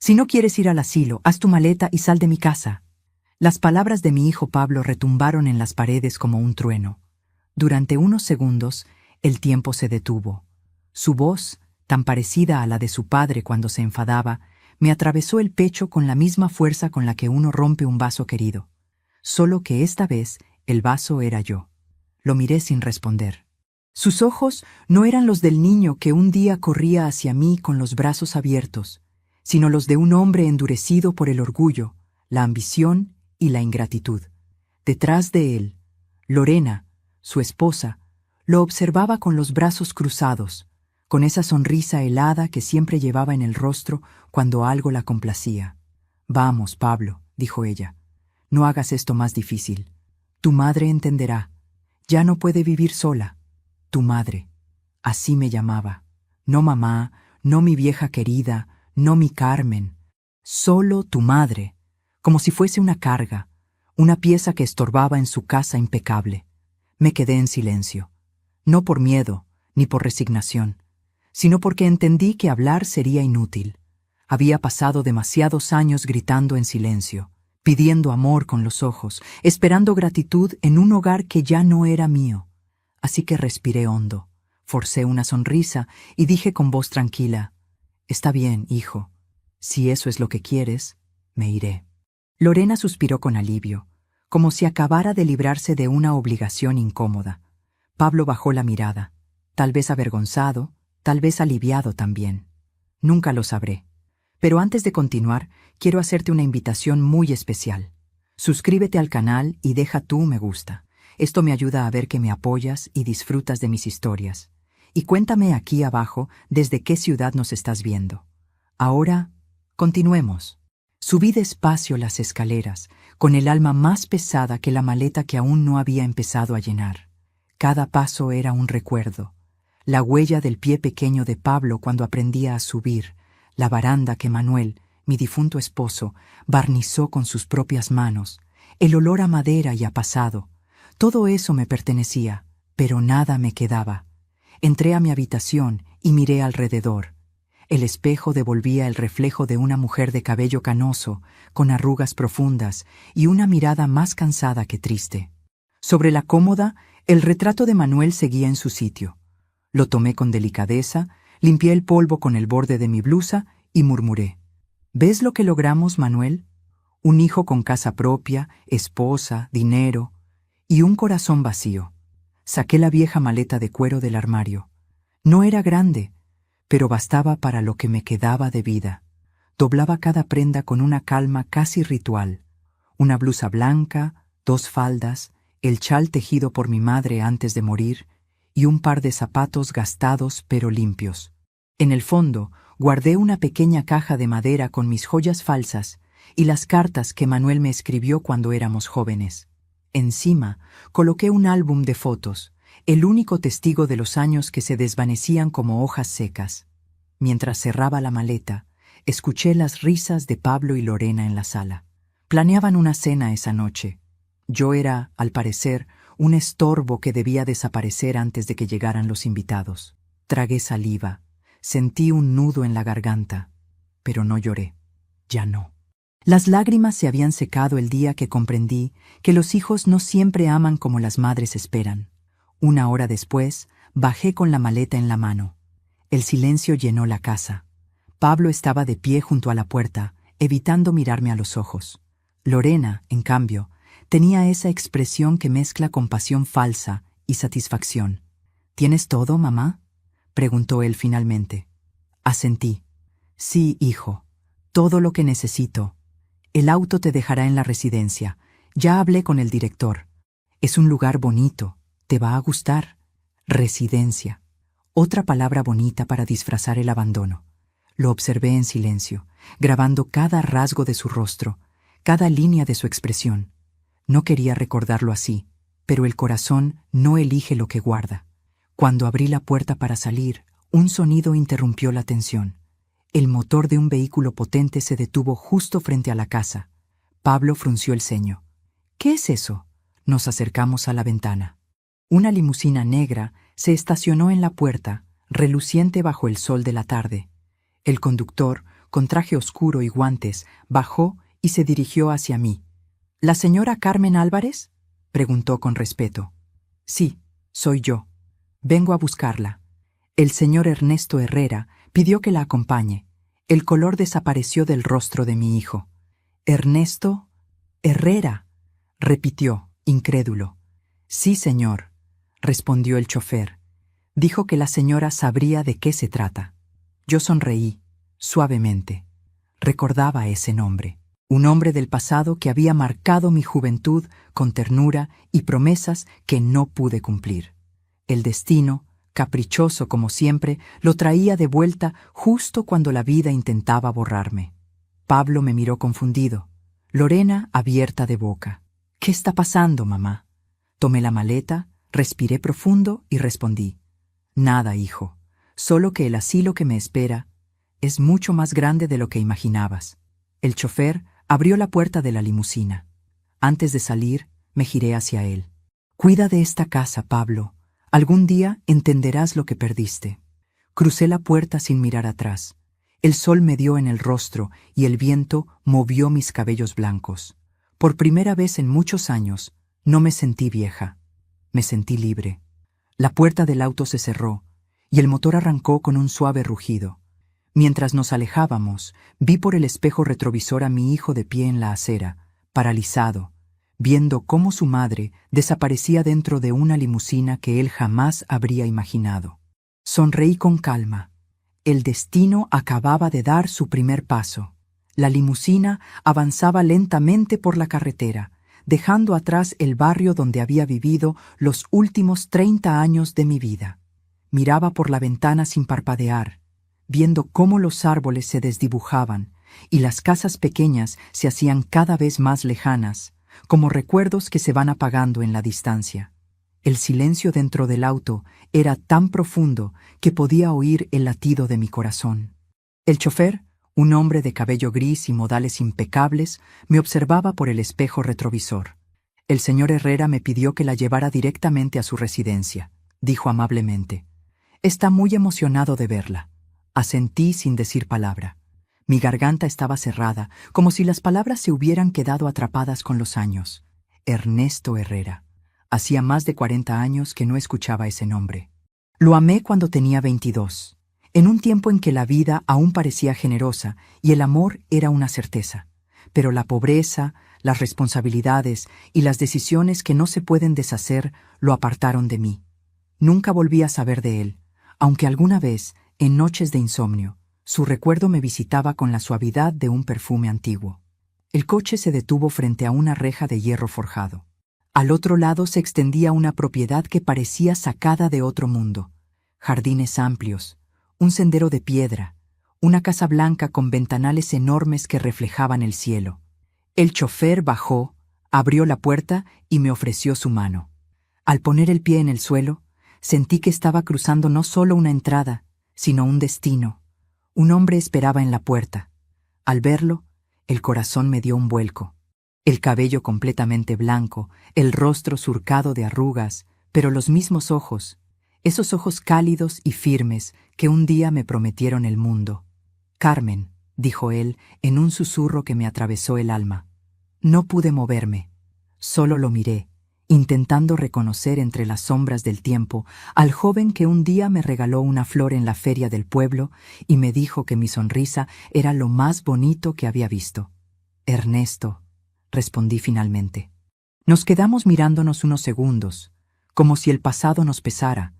Si no quieres ir al asilo, haz tu maleta y sal de mi casa. Las palabras de mi hijo Pablo retumbaron en las paredes como un trueno. Durante unos segundos, el tiempo se detuvo. Su voz, tan parecida a la de su padre cuando se enfadaba, me atravesó el pecho con la misma fuerza con la que uno rompe un vaso querido. Solo que esta vez el vaso era yo. Lo miré sin responder. Sus ojos no eran los del niño que un día corría hacia mí con los brazos abiertos, sino los de un hombre endurecido por el orgullo, la ambición y la ingratitud. Detrás de él, Lorena, su esposa, lo observaba con los brazos cruzados, con esa sonrisa helada que siempre llevaba en el rostro cuando algo la complacía. «Vamos, Pablo», dijo ella, «no hagas esto más difícil. Tu madre entenderá. Ya no puede vivir sola. Tu madre». Así me llamaba. No mamá, no mi vieja querida, no mi Carmen. Solo tu madre, como si fuese una carga, una pieza que estorbaba en su casa impecable. Me quedé en silencio, no por miedo ni por resignación, sino porque entendí que hablar sería inútil. Había pasado demasiados años gritando en silencio, pidiendo amor con los ojos, esperando gratitud en un hogar que ya no era mío. Así que respiré hondo, forcé una sonrisa y dije con voz tranquila: «Está bien, hijo. Si eso es lo que quieres, me iré». Lorena suspiró con alivio, como si acabara de librarse de una obligación incómoda. Pablo bajó la mirada, tal vez avergonzado, tal vez aliviado también. Nunca lo sabré. Pero antes de continuar, quiero hacerte una invitación muy especial. Suscríbete al canal y deja tu me gusta. Esto me ayuda a ver que me apoyas y disfrutas de mis historias. Y cuéntame aquí abajo desde qué ciudad nos estás viendo. Ahora, continuemos. Subí despacio las escaleras, con el alma más pesada que la maleta que aún no había empezado a llenar. Cada paso era un recuerdo. La huella del pie pequeño de Pablo cuando aprendía a subir, la baranda que Manuel, mi difunto esposo, barnizó con sus propias manos, el olor a madera y a pasado. Todo eso me pertenecía, pero nada me quedaba. Entré a mi habitación y miré alrededor. El espejo devolvía el reflejo de una mujer de cabello canoso, con arrugas profundas y una mirada más cansada que triste. Sobre la cómoda, el retrato de Manuel seguía en su sitio. Lo tomé con delicadeza, limpié el polvo con el borde de mi blusa y murmuré: «¿Ves lo que logramos, Manuel? Un hijo con casa propia, esposa, dinero y un corazón vacío». Saqué la vieja maleta de cuero del armario. No era grande, pero bastaba para lo que me quedaba de vida. Doblaba cada prenda con una calma casi ritual. Una blusa blanca, 2 faldas, el chal tejido por mi madre antes de morir y un par de zapatos gastados pero limpios. En el fondo, guardé una pequeña caja de madera con mis joyas falsas y las cartas que Manuel me escribió cuando éramos jóvenes. Encima, coloqué un álbum de fotos, el único testigo de los años que se desvanecían como hojas secas. Mientras cerraba la maleta, escuché las risas de Pablo y Lorena en la sala. Planeaban una cena esa noche. Yo era, al parecer, un estorbo que debía desaparecer antes de que llegaran los invitados. Tragué saliva, sentí un nudo en la garganta, pero no lloré. Ya no. Las lágrimas se habían secado el día que comprendí que los hijos no siempre aman como las madres esperan. 1 hora después, bajé con la maleta en la mano. El silencio llenó la casa. Pablo estaba de pie junto a la puerta, evitando mirarme a los ojos. Lorena, en cambio, tenía esa expresión que mezcla compasión falsa y satisfacción. «¿Tienes todo, mamá?», preguntó él finalmente. Asentí. «Sí, hijo, todo lo que necesito. El auto te dejará en la residencia. Ya hablé con el director. Es un lugar bonito. Te va a gustar. Residencia. Otra palabra bonita para disfrazar el abandono». Lo observé en silencio, grabando cada rasgo de su rostro, cada línea de su expresión. No quería recordarlo así, pero el corazón no elige lo que guarda. Cuando abrí la puerta para salir, un sonido interrumpió la tensión. El motor de un vehículo potente se detuvo justo frente a la casa. Pablo frunció el ceño. «¿Qué es eso?». Nos acercamos a la ventana. Una limusina negra se estacionó en la puerta, reluciente bajo el sol de la tarde. El conductor, con traje oscuro y guantes, bajó y se dirigió hacia mí. ¿La señora Carmen Álvarez?, preguntó con respeto. Sí, soy yo. Vengo a buscarla. El señor Ernesto Herrera pidió que la acompañe. El color desapareció del rostro de mi hijo. «Ernesto Herrera», repitió, incrédulo. «Sí, señor», respondió el chofer. Dijo que la señora sabría de qué se trata. Yo sonreí, suavemente. Recordaba ese nombre. Un hombre del pasado que había marcado mi juventud con ternura y promesas que no pude cumplir. El destino, caprichoso como siempre, lo traía de vuelta justo cuando la vida intentaba borrarme. Pablo me miró confundido. Lorena abierta de boca. «¿Qué está pasando, mamá?» Tomé la maleta, respiré profundo y respondí. «Nada, hijo. Solo que el asilo que me espera es mucho más grande de lo que imaginabas». El chofer abrió la puerta de la limusina. Antes de salir, me giré hacia él. «Cuida de esta casa, Pablo. Algún día entenderás lo que perdiste». Crucé la puerta sin mirar atrás. El sol me dio en el rostro y el viento movió mis cabellos blancos. Por primera vez en muchos años, no me sentí vieja. Me sentí libre. La puerta del auto se cerró y el motor arrancó con un suave rugido. Mientras nos alejábamos, vi por el espejo retrovisor a mi hijo de pie en la acera, paralizado, viendo cómo su madre desaparecía dentro de una limusina que él jamás habría imaginado. Sonreí con calma. El destino acababa de dar su primer paso. La limusina avanzaba lentamente por la carretera, dejando atrás el barrio donde había vivido los últimos 30 años de mi vida. Miraba por la ventana sin parpadear, viendo cómo los árboles se desdibujaban y las casas pequeñas se hacían cada vez más lejanas, como recuerdos que se van apagando en la distancia. El silencio dentro del auto era tan profundo que podía oír el latido de mi corazón. El chofer, un hombre de cabello gris y modales impecables, me observaba por el espejo retrovisor. «El señor Herrera me pidió que la llevara directamente a su residencia», dijo amablemente. «Está muy emocionado de verla». Asentí sin decir palabra. Mi garganta estaba cerrada, como si las palabras se hubieran quedado atrapadas con los años. Ernesto Herrera. Hacía más de 40 años que no escuchaba ese nombre. Lo amé cuando tenía 22, en un tiempo en que la vida aún parecía generosa y el amor era una certeza. Pero la pobreza, las responsabilidades y las decisiones que no se pueden deshacer lo apartaron de mí. Nunca volví a saber de él, aunque alguna vez, en noches de insomnio, su recuerdo me visitaba con la suavidad de un perfume antiguo. El coche se detuvo frente a una reja de hierro forjado. Al otro lado se extendía una propiedad que parecía sacada de otro mundo. Jardines amplios, un sendero de piedra, una casa blanca con ventanales enormes que reflejaban el cielo. El chofer bajó, abrió la puerta y me ofreció su mano. Al poner el pie en el suelo, sentí que estaba cruzando no solo una entrada, sino un destino. Un hombre esperaba en la puerta. Al verlo, el corazón me dio un vuelco. El cabello completamente blanco, el rostro surcado de arrugas, pero los mismos ojos, esos ojos cálidos y firmes que un día me prometieron el mundo. «Carmen», dijo él en un susurro que me atravesó el alma. No pude moverme, solo lo miré, intentando reconocer entre las sombras del tiempo al joven que un día me regaló una flor en la feria del pueblo y me dijo que mi sonrisa era lo más bonito que había visto. «Ernesto», respondí finalmente. Nos quedamos mirándonos unos segundos, como si el pasado nos pesara,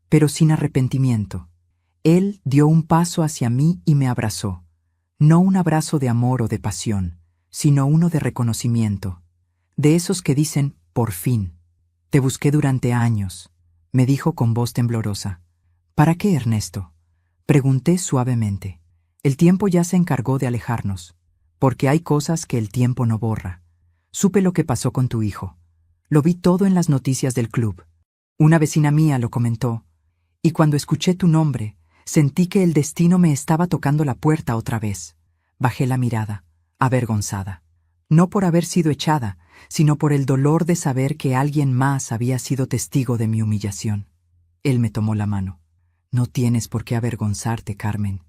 pero sin arrepentimiento. Él dio un paso hacia mí y me abrazó. No un abrazo de amor o de pasión, sino uno de reconocimiento. De esos que dicen, «por fin». «Te busqué durante años», me dijo con voz temblorosa. «¿Para qué, Ernesto?», pregunté suavemente. «El tiempo ya se encargó de alejarnos, porque hay cosas que el tiempo no borra. Supe lo que pasó con tu hijo. Lo vi todo en las noticias del club. Una vecina mía lo comentó, y cuando escuché tu nombre, sentí que el destino me estaba tocando la puerta otra vez». Bajé la mirada, avergonzada. No por haber sido echada, sino por el dolor de saber que alguien más había sido testigo de mi humillación. Él me tomó la mano. «No tienes por qué avergonzarte, Carmen.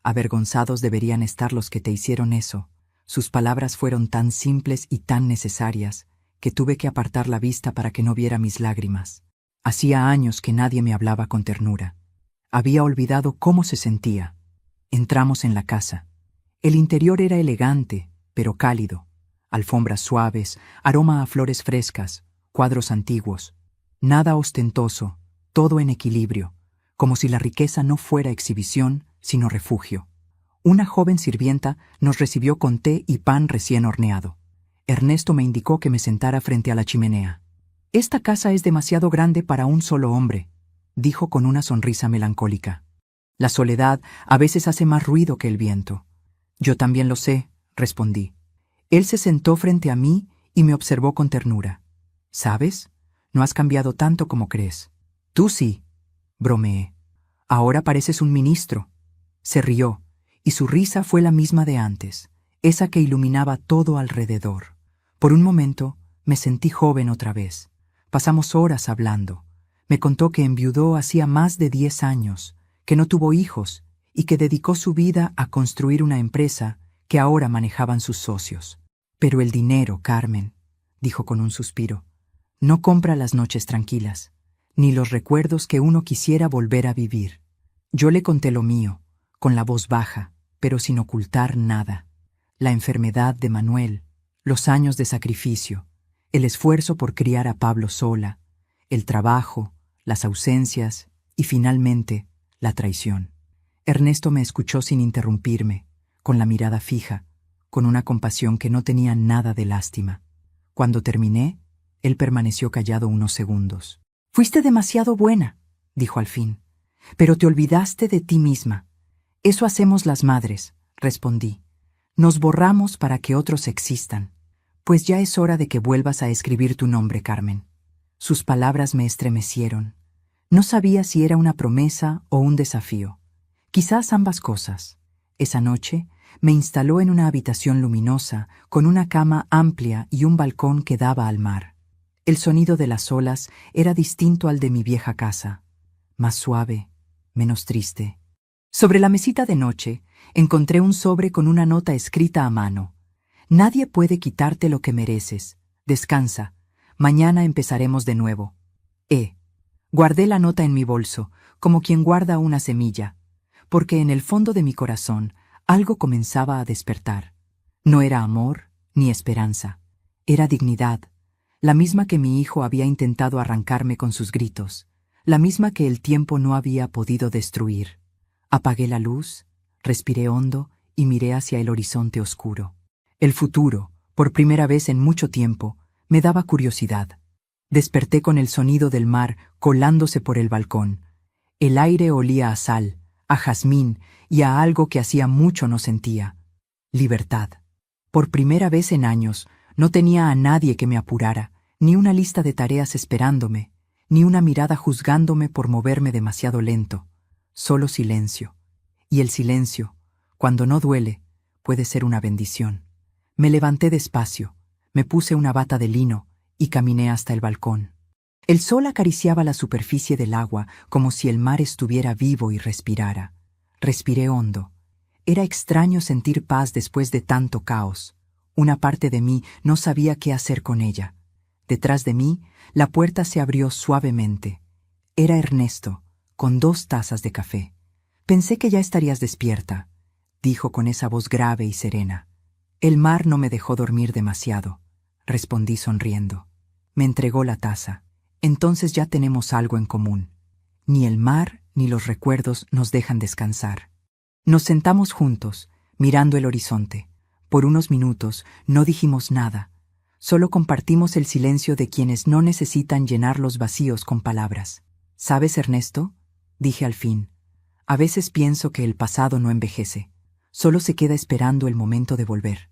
Avergonzados deberían estar los que te hicieron eso. Sus palabras fueron tan simples y tan necesarias que tuve que apartar la vista para que no viera mis lágrimas. Hacía años que nadie me hablaba con ternura. Había olvidado cómo se sentía. Entramos en la casa. El interior era elegante, pero cálido. Alfombras suaves, aroma a flores frescas, cuadros antiguos. Nada ostentoso, todo en equilibrio, como si la riqueza no fuera exhibición, sino refugio. Una joven sirvienta nos recibió con té y pan recién horneado. Ernesto me indicó que me sentara frente a la chimenea. «Esta casa es demasiado grande para un solo hombre», dijo con una sonrisa melancólica. «La soledad a veces hace más ruido que el viento». «Yo también lo sé», respondí. Él se sentó frente a mí y me observó con ternura. «¿Sabes? No has cambiado tanto como crees». «Tú sí», bromeé. «Ahora pareces un ministro». Se rió, y su risa fue la misma de antes, esa que iluminaba todo alrededor. Por un momento me sentí joven otra vez. Pasamos horas hablando. Me contó que enviudó hacía más de 10 años, que no tuvo hijos y que dedicó su vida a construir una empresa que ahora manejaban sus socios. «Pero el dinero, Carmen», dijo con un suspiro, «no compra las noches tranquilas, ni los recuerdos que uno quisiera volver a vivir». Yo le conté lo mío, con la voz baja, pero sin ocultar nada. La enfermedad de Manuel, los años de sacrificio, el esfuerzo por criar a Pablo sola, el trabajo, las ausencias y finalmente la traición. Ernesto me escuchó sin interrumpirme, con la mirada fija, con una compasión que no tenía nada de lástima. Cuando terminé, él permaneció callado unos segundos. «Fuiste demasiado buena», dijo al fin, «pero te olvidaste de ti misma». «Eso hacemos las madres», respondí. «Nos borramos para que otros existan. Pues ya es hora de que vuelvas a escribir tu nombre, Carmen». Sus palabras me estremecieron. No sabía si era una promesa o un desafío. Quizás ambas cosas. Esa noche me instaló en una habitación luminosa, con una cama amplia y un balcón que daba al mar. El sonido de las olas era distinto al de mi vieja casa, más suave, menos triste. Sobre la mesita de noche encontré un sobre con una nota escrita a mano. «Nadie puede quitarte lo que mereces. Descansa. Mañana empezaremos de nuevo. Guardé la nota en mi bolso, como quien guarda una semilla, porque en el fondo de mi corazón algo comenzaba a despertar. No era amor ni esperanza. Era dignidad, la misma que mi hijo había intentado arrancarme con sus gritos, la misma que el tiempo no había podido destruir. Apagué la luz, respiré hondo y miré hacia el horizonte oscuro. El futuro, por primera vez en mucho tiempo, me daba curiosidad. Desperté con el sonido del mar colándose por el balcón. El aire olía a sal, a jazmín y a algo que hacía mucho no sentía. Libertad. Por primera vez en años, no tenía a nadie que me apurara, ni una lista de tareas esperándome, ni una mirada juzgándome por moverme demasiado lento. Solo silencio. Y el silencio, cuando no duele, puede ser una bendición. Me levanté despacio, me puse una bata de lino y caminé hasta el balcón. El sol acariciaba la superficie del agua como si el mar estuviera vivo y respirara. Respiré hondo. Era extraño sentir paz después de tanto caos. Una parte de mí no sabía qué hacer con ella. Detrás de mí, la puerta se abrió suavemente. Era Ernesto, con 2 tazas de café. «Pensé que ya estarías despierta», dijo con esa voz grave y serena. «El mar no me dejó dormir demasiado», respondí sonriendo. Me entregó la taza. «Entonces ya tenemos algo en común. Ni el mar ni los recuerdos nos dejan descansar». Nos sentamos juntos, mirando el horizonte. Por unos minutos no dijimos nada. Solo compartimos el silencio de quienes no necesitan llenar los vacíos con palabras. «¿Sabes, Ernesto?», dije al fin. «A veces pienso que el pasado no envejece. Solo se queda esperando el momento de volver».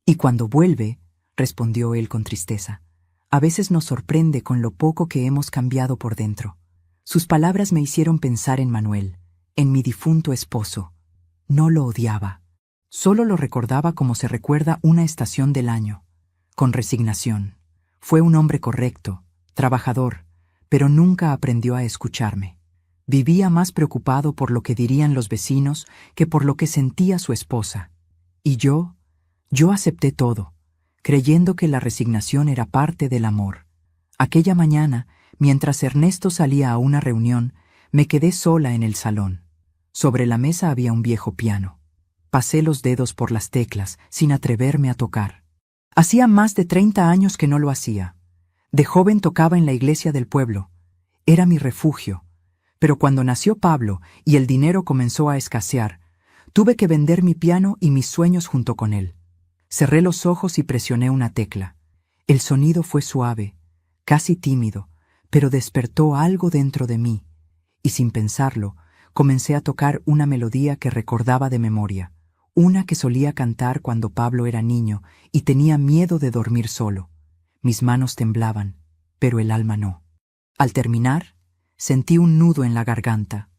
«Y cuando vuelve», respondió él con tristeza, «a veces nos sorprende con lo poco que hemos cambiado por dentro». Sus palabras me hicieron pensar en Manuel, en mi difunto esposo. No lo odiaba. Solo lo recordaba como se recuerda una estación del año, con resignación. Fue un hombre correcto, trabajador, pero nunca aprendió a escucharme. Vivía más preocupado por lo que dirían los vecinos que por lo que sentía su esposa. Y yo acepté todo, creyendo que la resignación era parte del amor. Aquella mañana, mientras Ernesto salía a una reunión, me quedé sola en el salón. Sobre la mesa había un viejo piano. Pasé los dedos por las teclas, sin atreverme a tocar. Hacía más de 30 años que no lo hacía. De joven tocaba en la iglesia del pueblo. Era mi refugio. Pero cuando nació Pablo y el dinero comenzó a escasear, tuve que vender mi piano y mis sueños junto con él. Cerré los ojos y presioné una tecla. El sonido fue suave, casi tímido, pero despertó algo dentro de mí, y sin pensarlo, comencé a tocar una melodía que recordaba de memoria, una que solía cantar cuando Pablo era niño y tenía miedo de dormir solo. Mis manos temblaban, pero el alma no. Al terminar, sentí un nudo en la garganta.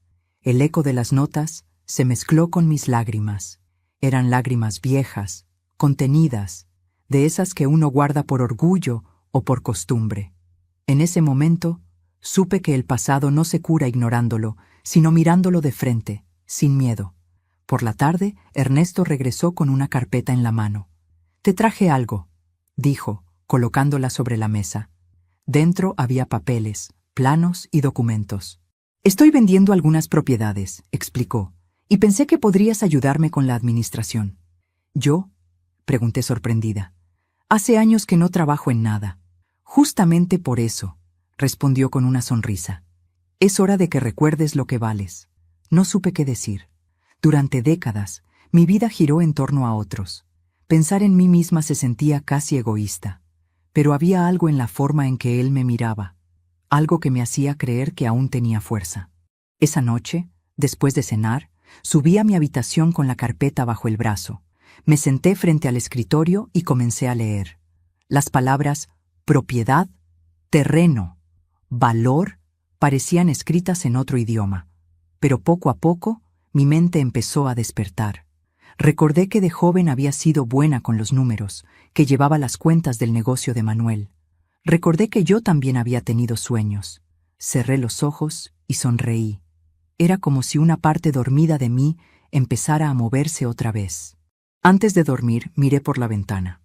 El eco de las notas se mezcló con mis lágrimas. Eran lágrimas viejas, contenidas, de esas que uno guarda por orgullo o por costumbre. En ese momento, supe que el pasado no se cura ignorándolo, sino mirándolo de frente, sin miedo. Por la tarde, Ernesto regresó con una carpeta en la mano. «Te traje algo», dijo, colocándola sobre la mesa. Dentro había papeles, planos y documentos. «Estoy vendiendo algunas propiedades», explicó, «y pensé que podrías ayudarme con la administración». «¿Yo?», pregunté sorprendida. «Hace años que no trabajo en nada». «Justamente por eso», respondió con una sonrisa. «Es hora de que recuerdes lo que vales». No supe qué decir. Durante décadas, mi vida giró en torno a otros. Pensar en mí misma se sentía casi egoísta. Pero había algo en la forma en que él me miraba, algo que me hacía creer que aún tenía fuerza. Esa noche, después de cenar, subí a mi habitación con la carpeta bajo el brazo. Me senté frente al escritorio y comencé a leer. Las palabras propiedad, terreno, valor parecían escritas en otro idioma. Pero poco a poco, mi mente empezó a despertar. Recordé que de joven había sido buena con los números, que llevaba las cuentas del negocio de Manuel. Recordé que yo también había tenido sueños. Cerré los ojos y sonreí. Era como si una parte dormida de mí empezara a moverse otra vez. Antes de dormir, miré por la ventana.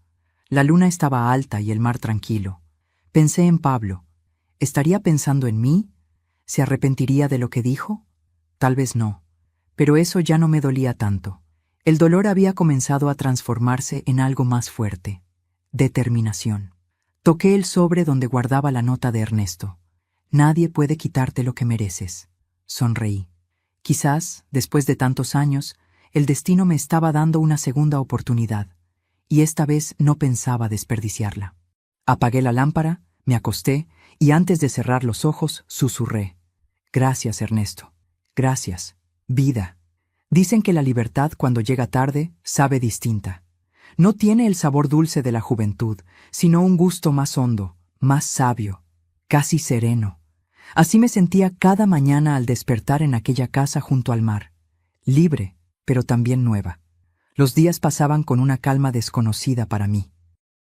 La luna estaba alta y el mar tranquilo. Pensé en Pablo. ¿Estaría pensando en mí? ¿Se arrepentiría de lo que dijo? Tal vez no. Pero eso ya no me dolía tanto. El dolor había comenzado a transformarse en algo más fuerte. Determinación. Toqué el sobre donde guardaba la nota de Ernesto. «Nadie puede quitarte lo que mereces». Sonreí. Quizás, después de tantos años, el destino me estaba dando una segunda oportunidad, y esta vez no pensaba desperdiciarla. Apagué la lámpara, me acosté, y antes de cerrar los ojos, susurré. «Gracias, Ernesto. Gracias, vida». Dicen que la libertad, cuando llega tarde, sabe distinta. No tiene el sabor dulce de la juventud, sino un gusto más hondo, más sabio, casi sereno. Así me sentía cada mañana al despertar en aquella casa junto al mar, libre, pero también nueva. Los días pasaban con una calma desconocida para mí.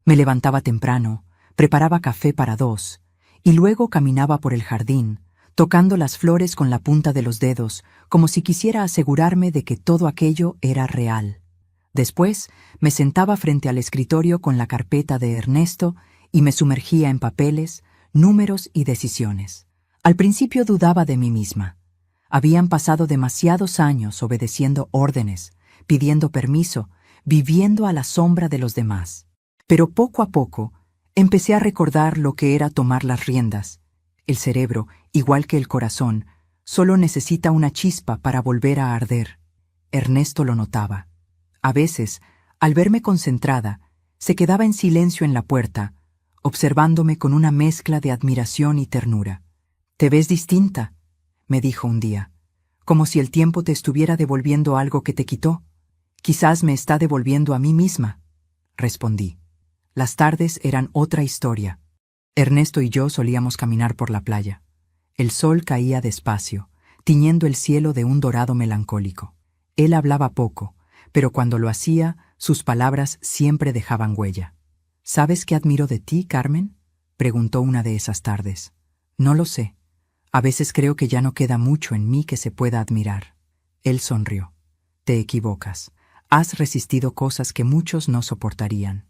Me levantaba temprano, preparaba café para dos, y luego caminaba por el jardín, tocando las flores con la punta de los dedos, como si quisiera asegurarme de que todo aquello era real. Después, me sentaba frente al escritorio con la carpeta de Ernesto y me sumergía en papeles, números y decisiones. Al principio dudaba de mí misma. Habían pasado demasiados años obedeciendo órdenes, pidiendo permiso, viviendo a la sombra de los demás. Pero poco a poco, empecé a recordar lo que era tomar las riendas. El cerebro, igual que el corazón, solo necesita una chispa para volver a arder. Ernesto lo notaba. A veces, al verme concentrada, se quedaba en silencio en la puerta, observándome con una mezcla de admiración y ternura. «Te ves distinta», me dijo un día, «como si el tiempo te estuviera devolviendo algo que te quitó». «Quizás me está devolviendo a mí misma», respondí. Las tardes eran otra historia. Ernesto y yo solíamos caminar por la playa. El sol caía despacio, tiñendo el cielo de un dorado melancólico. Él hablaba poco, pero cuando lo hacía, sus palabras siempre dejaban huella. «¿Sabes qué admiro de ti, Carmen?», preguntó una de esas tardes. «No lo sé. A veces creo que ya no queda mucho en mí que se pueda admirar. Él sonrió. Te equivocas. Has resistido cosas que muchos no soportarían.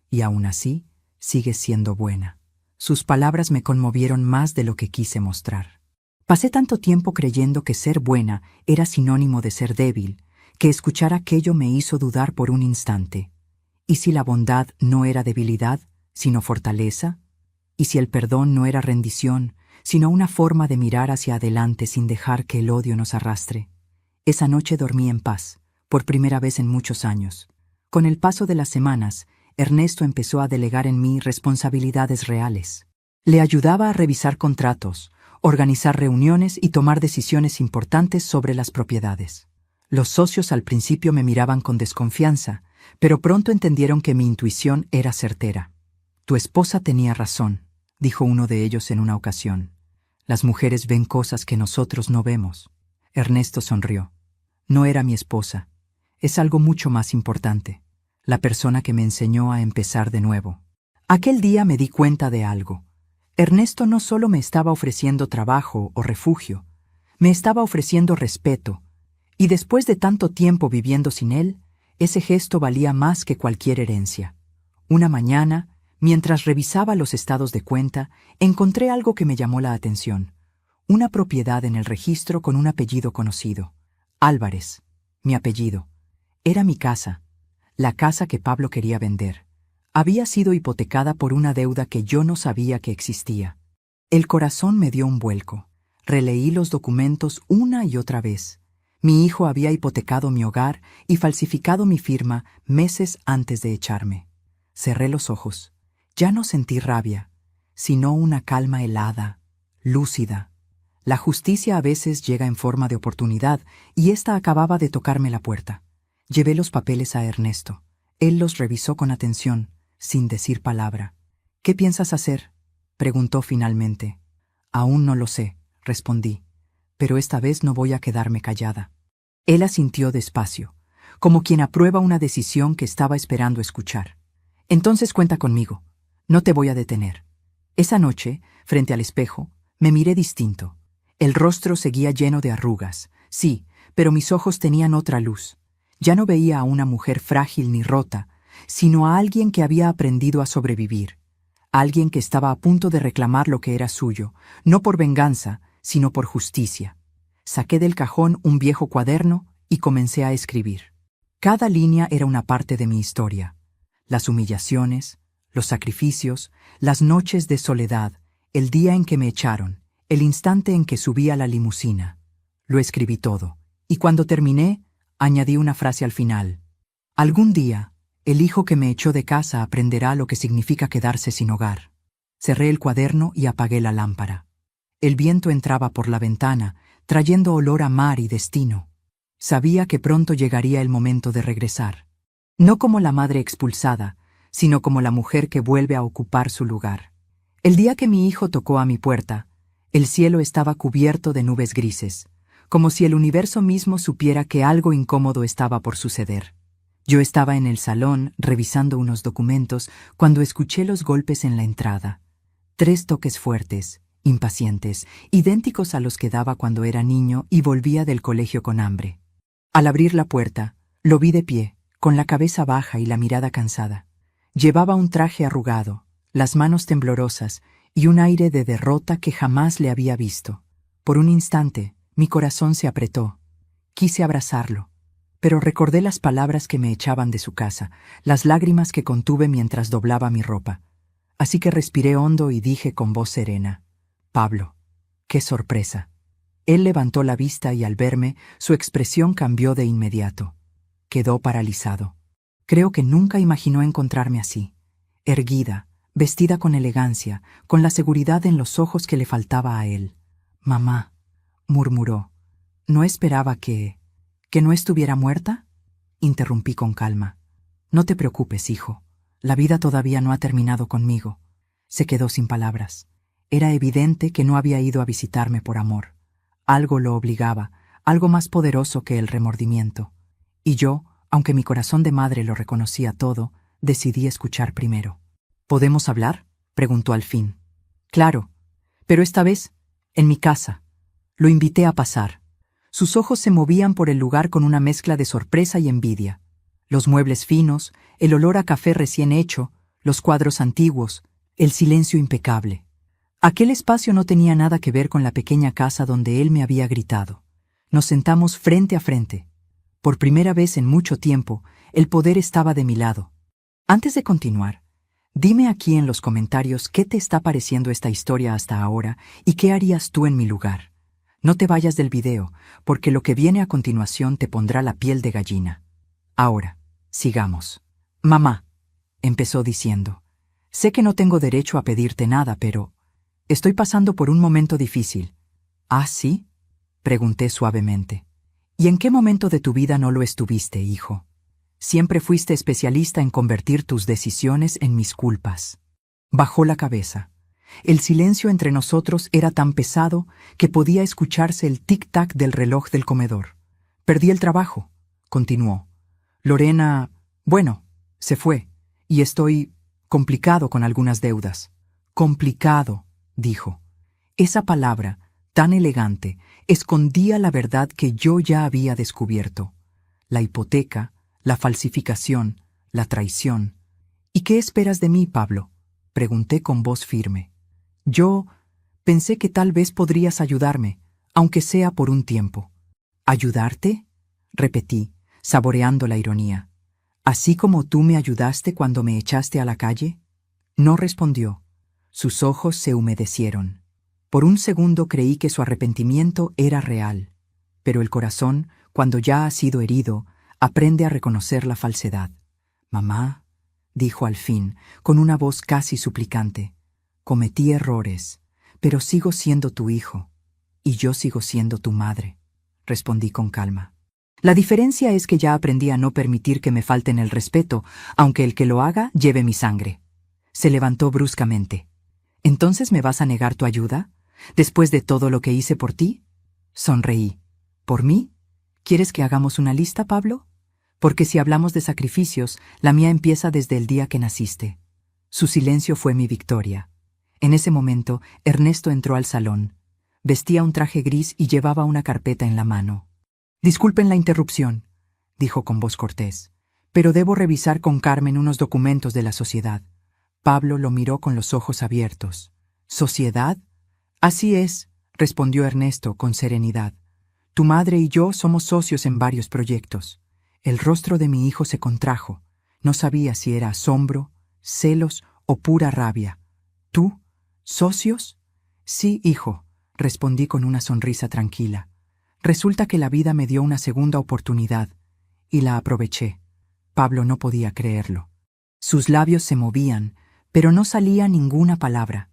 Y aún así, sigues siendo buena. Sus palabras me conmovieron más de lo que quise mostrar. Pasé tanto tiempo creyendo que ser buena era sinónimo de ser débil, que escuchar aquello me hizo dudar por un instante. ¿Y si la bondad no era debilidad, sino fortaleza? ¿Y si el perdón no era rendición, sino una forma de mirar hacia adelante sin dejar que el odio nos arrastre? Esa noche dormí en paz, por primera vez en muchos años. Con el paso de las semanas, Ernesto empezó a delegar en mí responsabilidades reales. Le ayudaba a revisar contratos, organizar reuniones y tomar decisiones importantes sobre las propiedades. Los socios al principio me miraban con desconfianza, pero pronto entendieron que mi intuición era certera. Tu esposa tenía razón, dijo uno de ellos en una ocasión. Las mujeres ven cosas que nosotros no vemos. Ernesto sonrió. No era mi esposa. Es algo mucho más importante. La persona que me enseñó a empezar de nuevo. Aquel día me di cuenta de algo. Ernesto no solo me estaba ofreciendo trabajo o refugio, me estaba ofreciendo respeto, y después de tanto tiempo viviendo sin él, ese gesto valía más que cualquier herencia. Una mañana, mientras revisaba los estados de cuenta, encontré algo que me llamó la atención. Una propiedad en el registro con un apellido conocido. Álvarez, mi apellido. Era mi casa, la casa que Pablo quería vender. Había sido hipotecada por una deuda que yo no sabía que existía. El corazón me dio un vuelco. Releí los documentos una y otra vez. Mi hijo había hipotecado mi hogar y falsificado mi firma meses antes de echarme. Cerré los ojos. Ya no sentí rabia, sino una calma helada, lúcida. La justicia a veces llega en forma de oportunidad y ésta acababa de tocarme la puerta. Llevé los papeles a Ernesto. Él los revisó con atención, sin decir palabra. ¿Qué piensas hacer?, preguntó finalmente. Aún no lo sé, respondí, pero esta vez no voy a quedarme callada. Él asintió despacio, como quien aprueba una decisión que estaba esperando escuchar. Entonces cuenta conmigo. No te voy a detener. Esa noche, frente al espejo, me miré distinto. El rostro seguía lleno de arrugas, sí, pero mis ojos tenían otra luz. Ya no veía a una mujer frágil ni rota, sino a alguien que había aprendido a sobrevivir. Alguien que estaba a punto de reclamar lo que era suyo, no por venganza, sino por justicia. Saqué del cajón un viejo cuaderno y comencé a escribir. Cada línea era una parte de mi historia. Las humillaciones, los sacrificios, las noches de soledad, el día en que me echaron, el instante en que subí a la limusina. Lo escribí todo, y cuando terminé, añadí una frase al final. Algún día, el hijo que me echó de casa aprenderá lo que significa quedarse sin hogar. Cerré el cuaderno y apagué la lámpara. El viento entraba por la ventana, trayendo olor a mar y destino. Sabía que pronto llegaría el momento de regresar. No como la madre expulsada, sino como la mujer que vuelve a ocupar su lugar. El día que mi hijo tocó a mi puerta, el cielo estaba cubierto de nubes grises, como si el universo mismo supiera que algo incómodo estaba por suceder. Yo estaba en el salón, revisando unos documentos, cuando escuché los golpes en la entrada. 3 toques fuertes, impacientes, idénticos a los que daba cuando era niño y volvía del colegio con hambre. Al abrir la puerta, lo vi de pie, con la cabeza baja y la mirada cansada. Llevaba un traje arrugado, las manos temblorosas y un aire de derrota que jamás le había visto. Por un instante, mi corazón se apretó. Quise abrazarlo, pero recordé las palabras que me echaban de su casa, las lágrimas que contuve mientras doblaba mi ropa. Así que respiré hondo y dije con voz serena: Pablo, qué sorpresa. Él levantó la vista y al verme, su expresión cambió de inmediato. Quedó paralizado. Creo que nunca imaginó encontrarme así, erguida, vestida con elegancia, con la seguridad en los ojos que le faltaba a él. Mamá, murmuró. ¿No esperaba que no estuviera muerta? Interrumpí con calma. No te preocupes, hijo. La vida todavía no ha terminado conmigo. Se quedó sin palabras. Era evidente que no había ido a visitarme por amor. Algo lo obligaba, algo más poderoso que el remordimiento. Y yo, aunque mi corazón de madre lo reconocía todo, decidí escuchar primero. ¿Podemos hablar?, preguntó al fin. Claro, pero esta vez, En mi casa. Lo invité a pasar. Sus ojos se movían por el lugar con una mezcla de sorpresa y envidia. Los muebles finos, el olor a café recién hecho, los cuadros antiguos, el silencio impecable. Aquel espacio no tenía nada que ver con la pequeña casa donde él me había gritado. Nos sentamos frente a frente. Por primera vez en mucho tiempo, el poder estaba de mi lado. Antes de continuar, dime aquí en los comentarios qué te está pareciendo esta historia hasta ahora y qué harías tú en mi lugar. No te vayas del video, porque lo que viene a continuación te pondrá la piel de gallina. Ahora, sigamos. Mamá, empezó diciendo, sé que no tengo derecho a pedirte nada, pero estoy pasando por un momento difícil. ¿Ah, sí? Pregunté suavemente. ¿Y en qué momento de tu vida no lo estuviste, hijo? Siempre fuiste especialista en convertir tus decisiones en mis culpas. Bajó la cabeza. El silencio entre nosotros era tan pesado que podía escucharse el tic-tac del reloj del comedor. Perdí el trabajo, continuó. Lorena, bueno, se fue, y estoy complicado con algunas deudas. Complicado, dijo. Esa palabra, tan elegante, escondía la verdad que yo ya había descubierto. La hipoteca, la falsificación, la traición. ¿Y qué esperas de mí, Pablo? Pregunté con voz firme. Yo pensé que tal vez podrías ayudarme, aunque sea por un tiempo. ¿Ayudarte? Repetí, saboreando la ironía. ¿Así como tú me ayudaste cuando me echaste a la calle? No respondió. Sus ojos se humedecieron. Por un segundo creí que su arrepentimiento era real, pero el corazón, cuando ya ha sido herido, aprende a reconocer la falsedad. Mamá, dijo al fin, con una voz casi suplicante, cometí errores, pero sigo siendo tu hijo, y yo sigo siendo tu madre, respondí con calma. La diferencia es que ya aprendí a no permitir que me falten el respeto, aunque el que lo haga lleve mi sangre. Se levantó bruscamente. ¿Entonces me vas a negar tu ayuda? ¿Después de todo lo que hice por ti? Sonreí. ¿Por mí? ¿Quieres que hagamos una lista, Pablo? Porque si hablamos de sacrificios, la mía empieza desde el día que naciste. Su silencio fue mi victoria. En ese momento, Ernesto entró al salón. Vestía un traje gris y llevaba una carpeta en la mano. Disculpen la interrupción, dijo con voz cortés, pero debo revisar con Carmen unos documentos de la sociedad. Pablo lo miró con los ojos abiertos. ¿Sociedad? Así es, respondió Ernesto con serenidad. Tu madre y yo somos socios en varios proyectos. El rostro de mi hijo se contrajo. No sabía si era asombro, celos o pura rabia. ¿Tú? ¿Socios? Sí, hijo, respondí con una sonrisa tranquila. Resulta que la vida me dio una segunda oportunidad, y la aproveché. Pablo no podía creerlo. Sus labios se movían, pero no salía ninguna palabra.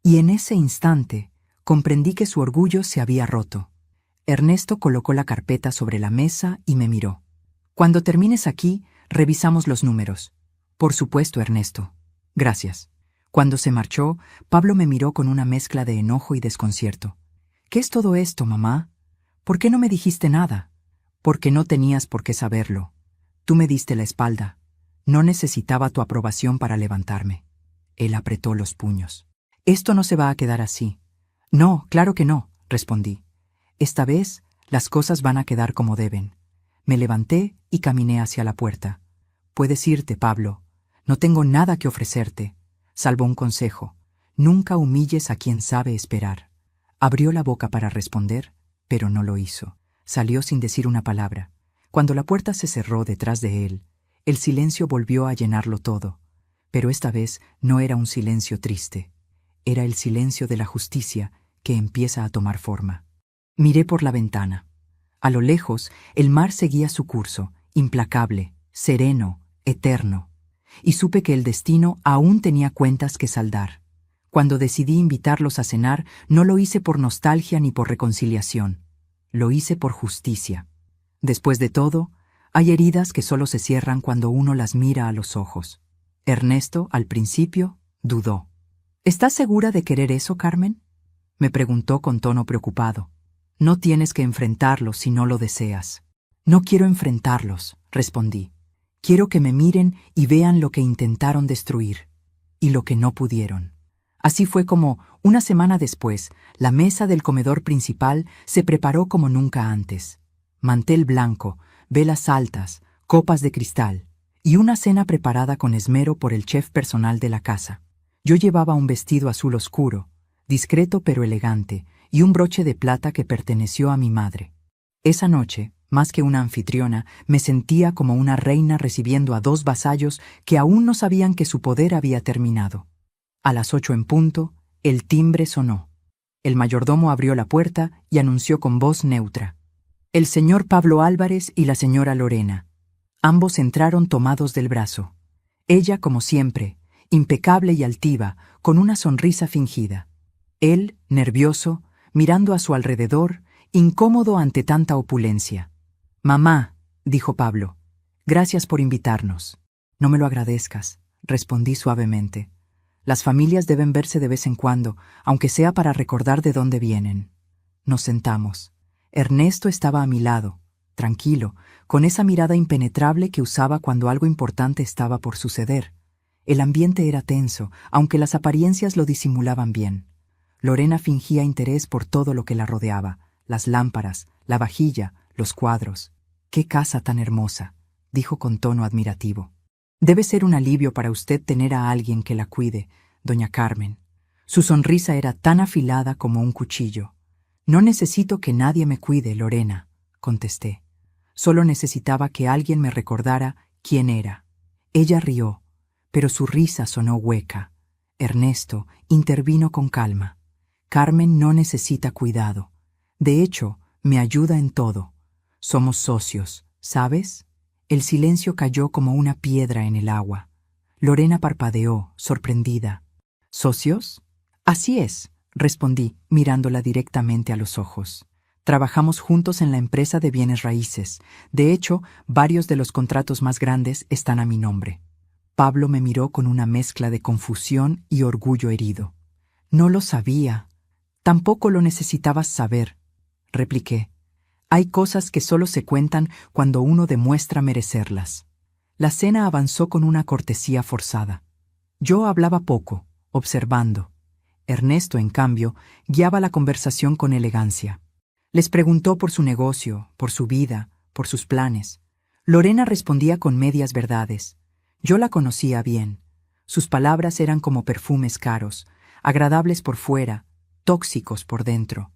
Y en ese instante comprendí que su orgullo se había roto. Ernesto colocó la carpeta sobre la mesa y me miró. Cuando termines aquí, revisamos los números. Por supuesto, Ernesto. Gracias. Cuando se marchó, Pablo me miró con una mezcla de enojo y desconcierto. ¿Qué es todo esto, mamá? ¿Por qué no me dijiste nada? Porque no tenías por qué saberlo. Tú me diste la espalda. No necesitaba tu aprobación para levantarme. Él apretó los puños. Esto no se va a quedar así. No, claro que no, respondí. Esta vez, las cosas van a quedar como deben. Me levanté y caminé hacia la puerta. Puedes irte, Pablo. No tengo nada que ofrecerte, salvo un consejo. Nunca humilles a quien sabe esperar. Abrió la boca para responder, pero no lo hizo. Salió sin decir una palabra. Cuando la puerta se cerró detrás de él, el silencio volvió a llenarlo todo. Pero esta vez no era un silencio triste. Era el silencio de la justicia que empieza a tomar forma. Miré por la ventana. A lo lejos, el mar seguía su curso, implacable, sereno, eterno. Y supe que el destino aún tenía cuentas que saldar. Cuando decidí invitarlos a cenar, no lo hice por nostalgia ni por reconciliación. Lo hice por justicia. Después de todo, hay heridas que solo se cierran cuando uno las mira a los ojos. Ernesto, al principio, dudó. ¿Estás segura de querer eso, Carmen? Me preguntó con tono preocupado. No tienes que enfrentarlos si no lo deseas. No quiero enfrentarlos, respondí. Quiero que me miren y vean lo que intentaron destruir, y lo que no pudieron. Así fue como, una semana después, la mesa del comedor principal se preparó como nunca antes. Mantel blanco, velas altas, copas de cristal, y una cena preparada con esmero por el chef personal de la casa. Yo llevaba un vestido azul oscuro, discreto pero elegante, y un broche de plata que perteneció a mi madre. Esa noche, más que una anfitriona, me sentía como una reina recibiendo a dos vasallos que aún no sabían que su poder había terminado. A las 8 en punto, el timbre sonó. El mayordomo abrió la puerta y anunció con voz neutra: «El señor Pablo Álvarez y la señora Lorena». Ambos entraron tomados del brazo. Ella, como siempre, impecable y altiva, con una sonrisa fingida. Él, nervioso, mirando a su alrededor, incómodo ante tanta opulencia. «Mamá», dijo Pablo, «gracias por invitarnos». «No me lo agradezcas», respondí suavemente. «Las familias deben verse de vez en cuando, aunque sea para recordar de dónde vienen». Nos sentamos. Ernesto estaba a mi lado, tranquilo, con esa mirada impenetrable que usaba cuando algo importante estaba por suceder. El ambiente era tenso, aunque las apariencias lo disimulaban bien. Lorena fingía interés por todo lo que la rodeaba: las lámparas, la vajilla, los cuadros. «¡Qué casa tan hermosa!», dijo con tono admirativo. «Debe ser un alivio para usted tener a alguien que la cuide, doña Carmen». Su sonrisa era tan afilada como un cuchillo. «No necesito que nadie me cuide, Lorena», contesté. «Solo necesitaba que alguien me recordara quién era». Ella rió, pero su risa sonó hueca. Ernesto intervino con calma. «Carmen no necesita cuidado. De hecho, me ayuda en todo. Somos socios, ¿sabes?». El silencio cayó como una piedra en el agua. Lorena parpadeó, sorprendida. «¿Socios?». «Así es», respondí, mirándola directamente a los ojos. «Trabajamos juntos en la empresa de bienes raíces. De hecho, varios de los contratos más grandes están a mi nombre». Pablo me miró con una mezcla de confusión y orgullo herido. «No lo sabía». «Tampoco lo necesitabas saber», repliqué. «Hay cosas que solo se cuentan cuando uno demuestra merecerlas». La cena avanzó con una cortesía forzada. Yo hablaba poco, observando. Ernesto, en cambio, guiaba la conversación con elegancia. Les preguntó por su negocio, por su vida, por sus planes. Lorena respondía con medias verdades. Yo la conocía bien. Sus palabras eran como perfumes caros, agradables por fuera, tóxicos por dentro.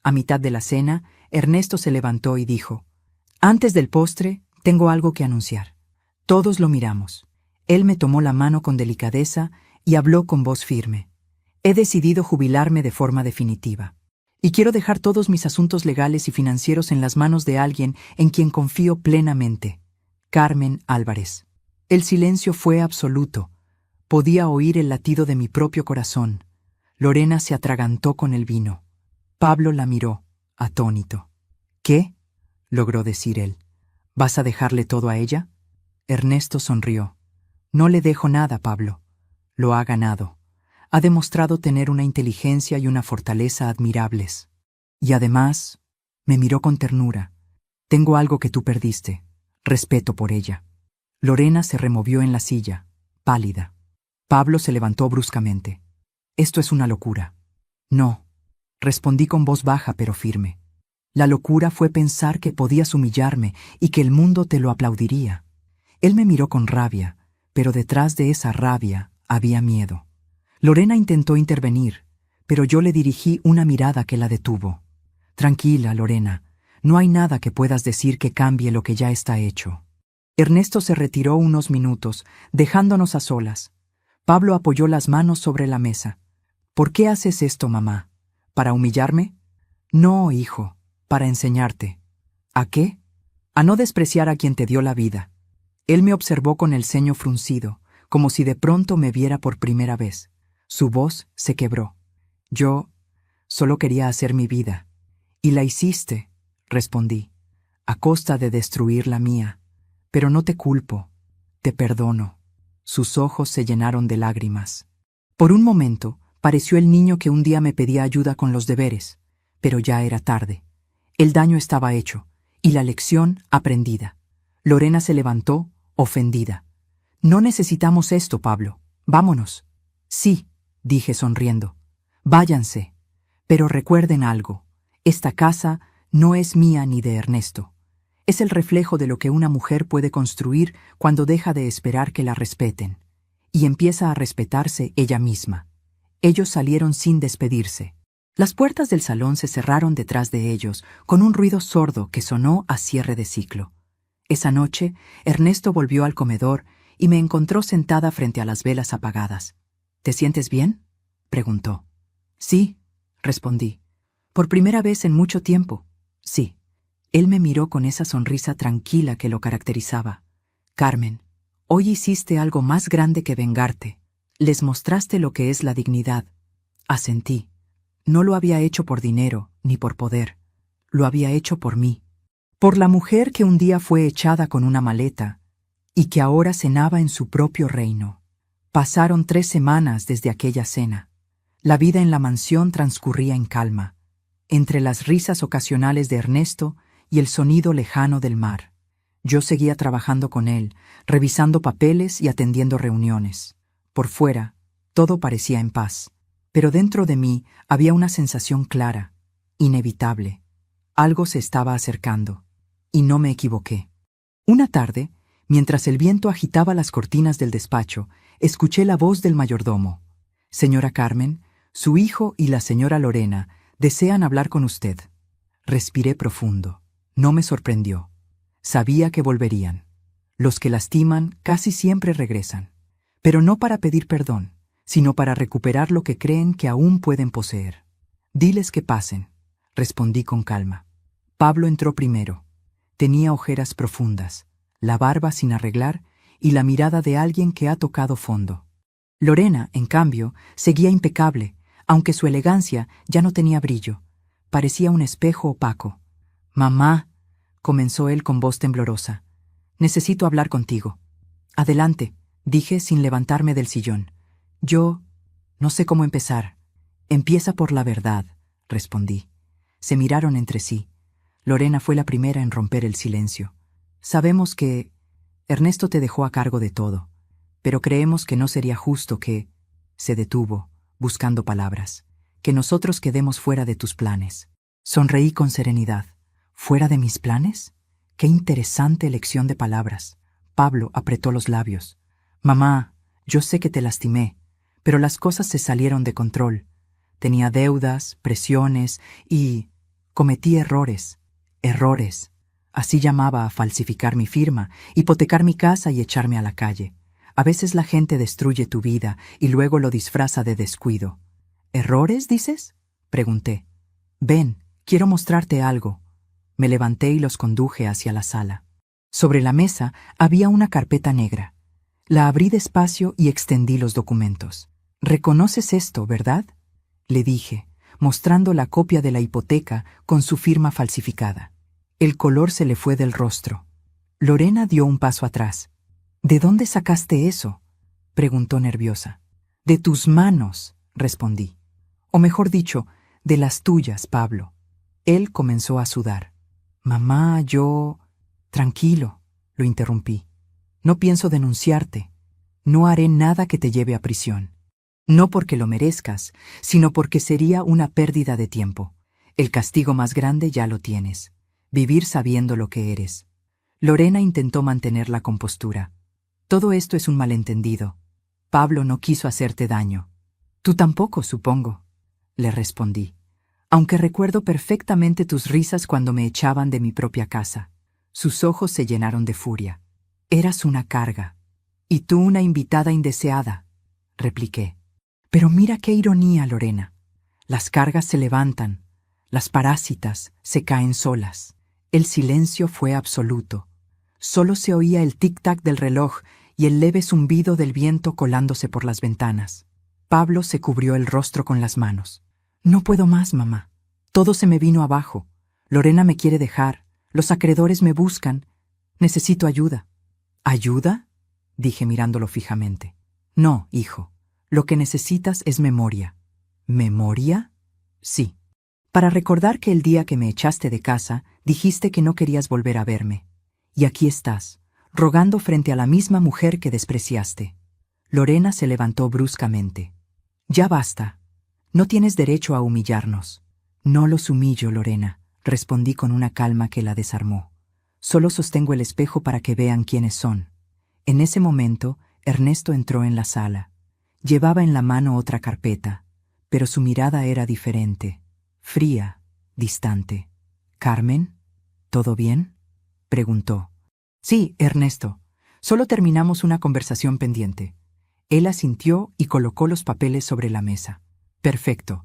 A mitad de la cena, Ernesto se levantó y dijo: «Antes del postre, tengo algo que anunciar». Todos lo miramos. Él me tomó la mano con delicadeza y habló con voz firme. «He decidido jubilarme de forma definitiva. Y quiero dejar todos mis asuntos legales y financieros en las manos de alguien en quien confío plenamente. Carmen Álvarez». El silencio fue absoluto. Podía oír el latido de mi propio corazón. Lorena se atragantó con el vino. Pablo la miró, atónito. «¿Qué?», logró decir él. «¿Vas a dejarle todo a ella?». Ernesto sonrió. «No le dejo nada, Pablo. Lo ha ganado. Ha demostrado tener una inteligencia y una fortaleza admirables. Y además», me miró con ternura, «tengo algo que tú perdiste: respeto por ella». Lorena se removió en la silla, pálida. Pablo se levantó bruscamente. «Esto es una locura». «No», respondí con voz baja pero firme. «La locura fue pensar que podías humillarme y que el mundo te lo aplaudiría». Él me miró con rabia, pero detrás de esa rabia había miedo. Lorena intentó intervenir, pero yo le dirigí una mirada que la detuvo. «Tranquila, Lorena, no hay nada que puedas decir que cambie lo que ya está hecho». Ernesto se retiró unos minutos, dejándonos a solas. Pablo apoyó las manos sobre la mesa. «¿Por qué haces esto, mamá? ¿Para humillarme?». «No, hijo, para enseñarte». «¿A qué?». «A no despreciar a quien te dio la vida». Él me observó con el ceño fruncido, como si de pronto me viera por primera vez. Su voz se quebró. «Yo solo quería hacer mi vida». «Y la hiciste», respondí, «a costa de destruir la mía. Pero no te culpo, te perdono». Sus ojos se llenaron de lágrimas. Por un momento, pareció el niño que un día me pedía ayuda con los deberes, pero ya era tarde. El daño estaba hecho, y la lección aprendida. Lorena se levantó, ofendida. «No necesitamos esto, Pablo. Vámonos». «Sí», dije sonriendo. Váyanse. Pero recuerden algo. Esta casa no es mía ni de Ernesto. Es el reflejo de lo que una mujer puede construir cuando deja de esperar que la respeten y empieza a respetarse ella misma. Ellos salieron sin despedirse. Las puertas del salón se cerraron detrás de ellos con un ruido sordo que sonó a cierre de ciclo. Esa noche, Ernesto volvió al comedor y me encontró sentada frente a las velas apagadas. ¿Te sientes bien?, preguntó. Sí, respondí. Por primera vez en mucho tiempo. Sí. Él me miró con esa sonrisa tranquila que lo caracterizaba. Carmen, hoy hiciste algo más grande que vengarte. Les mostraste lo que es la dignidad. Asentí. No lo había hecho por dinero ni por poder. Lo había hecho por mí. Por la mujer que un día fue echada con una maleta y que ahora cenaba en su propio reino. Pasaron 3 semanas desde aquella cena. La vida en la mansión transcurría en calma, entre las risas ocasionales de Ernesto y el sonido lejano del mar. Yo seguía trabajando con él, revisando papeles y atendiendo reuniones. Por fuera, todo parecía en paz, pero dentro de mí había una sensación clara, inevitable. Algo se estaba acercando, y no me equivoqué. Una tarde, mientras el viento agitaba las cortinas del despacho, escuché la voz del mayordomo. Señora Carmen, su hijo y la señora Lorena desean hablar con usted. Respiré profundo. No me sorprendió. Sabía que volverían. Los que lastiman casi siempre regresan, pero no para pedir perdón, sino para recuperar lo que creen que aún pueden poseer. Diles que pasen, respondí con calma. Pablo entró primero. Tenía ojeras profundas, la barba sin arreglar y la mirada de alguien que ha tocado fondo. Lorena, en cambio, seguía impecable, aunque su elegancia ya no tenía brillo. Parecía un espejo opaco. «Mamá», comenzó él con voz temblorosa, «necesito hablar contigo». «Adelante», dije sin levantarme del sillón. «Yo no sé cómo empezar». «Empieza por la verdad», respondí. Se miraron entre sí. Lorena fue la primera en romper el silencio. «Sabemos que Ernesto te dejó a cargo de todo, pero creemos que no sería justo que…» Se detuvo, buscando palabras. «Que nosotros quedemos fuera de tus planes». Sonreí con serenidad. ¿Fuera de mis planes? Qué interesante elección de palabras. Pablo apretó los labios. «Mamá, yo sé que te lastimé, pero las cosas se salieron de control. Tenía deudas, presiones y… cometí errores. Errores. Así llamaba a falsificar mi firma, hipotecar mi casa y echarme a la calle. A veces la gente destruye tu vida y luego lo disfraza de descuido». «¿Errores, dices?», pregunté. «Ven, quiero mostrarte algo». Me levanté y los conduje hacia la sala. Sobre la mesa había una carpeta negra. La abrí despacio y extendí los documentos. «¿Reconoces esto, verdad?», le dije, mostrando la copia de la hipoteca con su firma falsificada. El color se le fue del rostro. Lorena dio un paso atrás. «¿De dónde sacaste eso?», preguntó nerviosa. «De tus manos», respondí. «O mejor dicho, de las tuyas, Pablo». Él comenzó a sudar. «Mamá, yo…» «Tranquilo», lo interrumpí. «No pienso denunciarte. No haré nada que te lleve a prisión. No porque lo merezcas, sino porque sería una pérdida de tiempo. El castigo más grande ya lo tienes. Vivir sabiendo lo que eres». Lorena intentó mantener la compostura. «Todo esto es un malentendido. Pablo no quiso hacerte daño». «Tú tampoco, supongo», le respondí. «Aunque recuerdo perfectamente tus risas cuando me echaban de mi propia casa». Sus ojos se llenaron de furia. «Eras una carga. Y tú una invitada indeseada», repliqué. «Pero mira qué ironía, Lorena. Las cargas se levantan, las parásitas se caen solas». El silencio fue absoluto. Solo se oía el tic-tac del reloj y el leve zumbido del viento colándose por las ventanas. Pablo se cubrió el rostro con las manos. «No puedo más, mamá. Todo se me vino abajo. Lorena me quiere dejar. Los acreedores me buscan. Necesito ayuda». «¿Ayuda?», dije mirándolo fijamente. «No, hijo. Lo que necesitas es memoria». «¿Memoria?». «Sí. Para recordar que el día que me echaste de casa, dijiste que no querías volver a verme. Y aquí estás, rogando frente a la misma mujer que despreciaste». Lorena se levantó bruscamente. Ya basta. No tienes derecho a humillarnos. No los humillo, Lorena, respondí con una calma que la desarmó. Solo sostengo el espejo para que vean quiénes son. En ese momento, Ernesto entró en la sala. Llevaba en la mano otra carpeta, pero su mirada era diferente, fría, distante. «¿Carmen? ¿Todo bien?», preguntó. «Sí, Ernesto. Solo terminamos una conversación pendiente». Él asintió y colocó los papeles sobre la mesa. «Perfecto,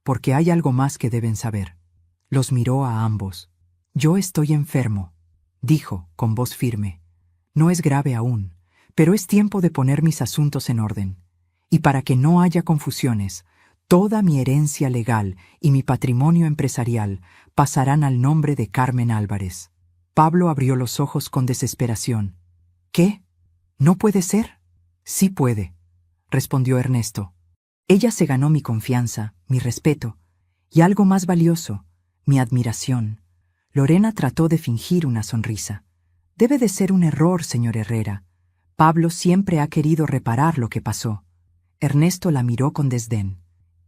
porque hay algo más que deben saber». Los miró a ambos. «Yo estoy enfermo», dijo con voz firme. «No es grave aún, pero es tiempo de poner mis asuntos en orden. Y para que no haya confusiones, toda mi herencia legal y mi patrimonio empresarial pasarán al nombre de Carmen Álvarez». Pablo abrió los ojos con desesperación. «¿Qué? ¿No puede ser?». «Sí puede», respondió Ernesto. «Ella se ganó mi confianza, mi respeto, y algo más valioso, mi admiración». Lorena trató de fingir una sonrisa. «Debe de ser un error, señor Herrera. Pablo siempre ha querido reparar lo que pasó». Ernesto la miró con desdén.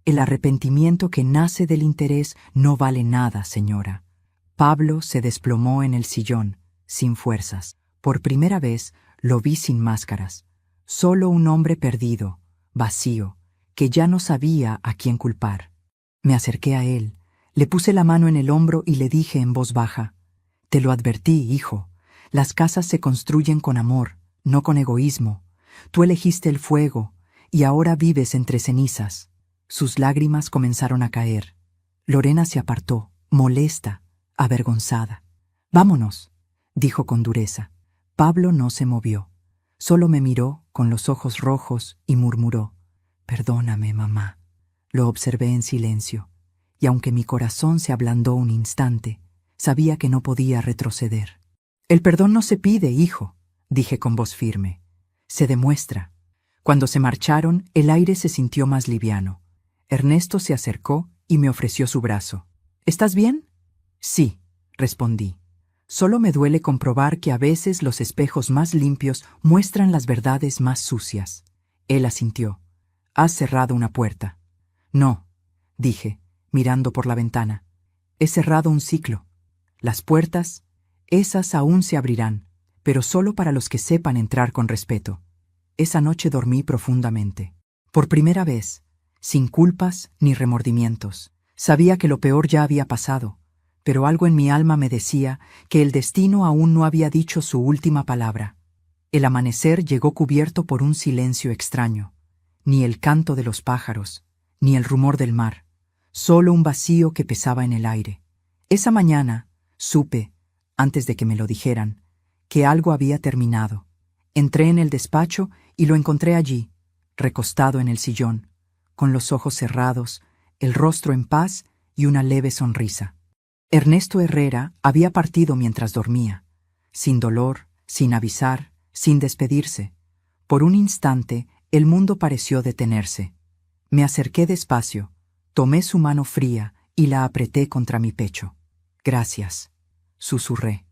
«El arrepentimiento que nace del interés no vale nada, señora». Pablo se desplomó en el sillón, sin fuerzas. Por primera vez lo vi sin máscaras. Solo un hombre perdido, vacío, que ya no sabía a quién culpar. Me acerqué a él, le puse la mano en el hombro y le dije en voz baja: «Te lo advertí, hijo. Las casas se construyen con amor, no con egoísmo. Tú elegiste el fuego, y ahora vives entre cenizas». Sus lágrimas comenzaron a caer. Lorena se apartó, molesta, avergonzada. «Vámonos», dijo con dureza. Pablo no se movió. Solo me miró con los ojos rojos y murmuró: «Perdóname, mamá». Lo observé en silencio, y aunque mi corazón se ablandó un instante, sabía que no podía retroceder. «El perdón no se pide, hijo», dije con voz firme. «Se demuestra». Cuando se marcharon, el aire se sintió más liviano. Ernesto se acercó y me ofreció su brazo. «¿Estás bien?». «Sí», respondí. «Solo me duele comprobar que a veces los espejos más limpios muestran las verdades más sucias». Él asintió. «¿Has cerrado una puerta?». «No», dije, mirando por la ventana. «He cerrado un ciclo. Las puertas, esas aún se abrirán, pero solo para los que sepan entrar con respeto». Esa noche dormí profundamente. Por primera vez, sin culpas ni remordimientos. Sabía que lo peor ya había pasado, pero algo en mi alma me decía que el destino aún no había dicho su última palabra. El amanecer llegó cubierto por un silencio extraño. Ni el canto de los pájaros, ni el rumor del mar, solo un vacío que pesaba en el aire. Esa mañana supe, antes de que me lo dijeran, que algo había terminado. Entré en el despacho y lo encontré allí, recostado en el sillón, con los ojos cerrados, el rostro en paz y una leve sonrisa. Ernesto Herrera había partido mientras dormía, sin dolor, sin avisar, sin despedirse. Por un instante, el mundo pareció detenerse. Me acerqué despacio, tomé su mano fría y la apreté contra mi pecho. «Gracias», susurré,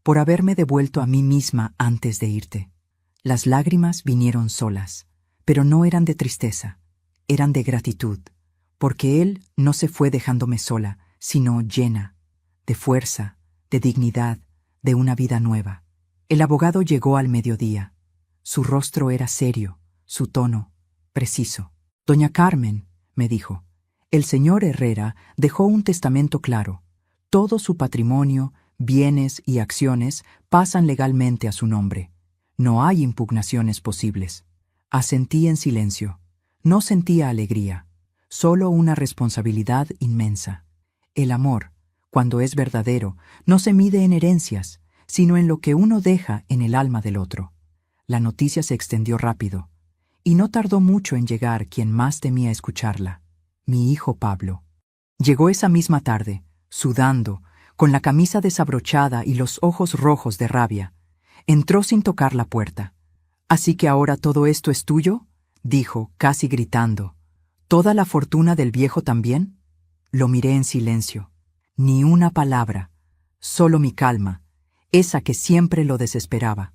«por haberme devuelto a mí misma antes de irte». Las lágrimas vinieron solas, pero no eran de tristeza, eran de gratitud, porque él no se fue dejándome sola, sino llena, de fuerza, de dignidad, de una vida nueva. El abogado llegó al mediodía. Su rostro era serio, su tono preciso. «Doña Carmen», me dijo, «el señor Herrera dejó un testamento claro. Todo su patrimonio, bienes y acciones pasan legalmente a su nombre. No hay impugnaciones posibles». Asentí en silencio. No sentía alegría, solo una responsabilidad inmensa. El amor, cuando es verdadero, no se mide en herencias, sino en lo que uno deja en el alma del otro. La noticia se extendió rápido, y no tardó mucho en llegar quien más temía escucharla: mi hijo Pablo. Llegó esa misma tarde, sudando, con la camisa desabrochada y los ojos rojos de rabia. Entró sin tocar la puerta. «¿Así que ahora todo esto es tuyo?», dijo, casi gritando. «¿Toda la fortuna del viejo también?». Lo miré en silencio. Ni una palabra, solo mi calma, esa que siempre lo desesperaba.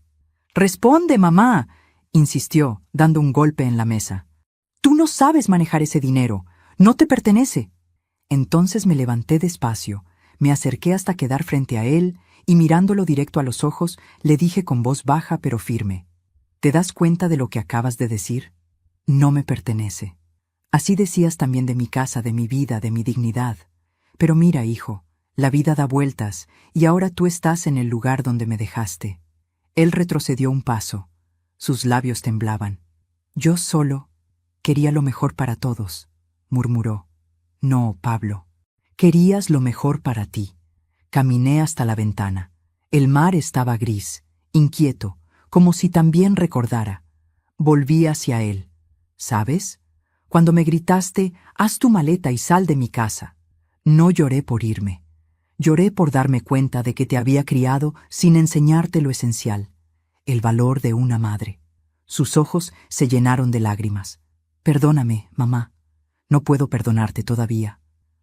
«¡Responde, mamá!», insistió, dando un golpe en la mesa. «Tú no no sabes manejar ese dinero. No te pertenece. Entonces me levanté despacio, me acerqué hasta quedar frente a él y mirándolo directo a los ojos, le dije con voz baja pero firme: ¿Te das cuenta de lo que acabas de decir? No me pertenece. Así decías también de mi casa, de mi vida, de mi dignidad. Pero mira, hijo, la vida da vueltas y ahora tú estás en el lugar donde me dejaste. Él retrocedió un paso. Sus labios temblaban. Yo solo quería lo mejor para todos, murmuró. No, Pablo. Querías lo mejor para ti. Caminé hasta la ventana. El mar estaba gris, inquieto, como si también recordara. Volví hacia él. ¿Sabes? Cuando me gritaste, haz tu maleta y sal de mi casa. No lloré por irme. Lloré por darme cuenta de que te había criado sin enseñarte lo esencial, el valor de una madre. Sus ojos se llenaron de lágrimas. Perdóname, mamá. No puedo perdonarte todavía,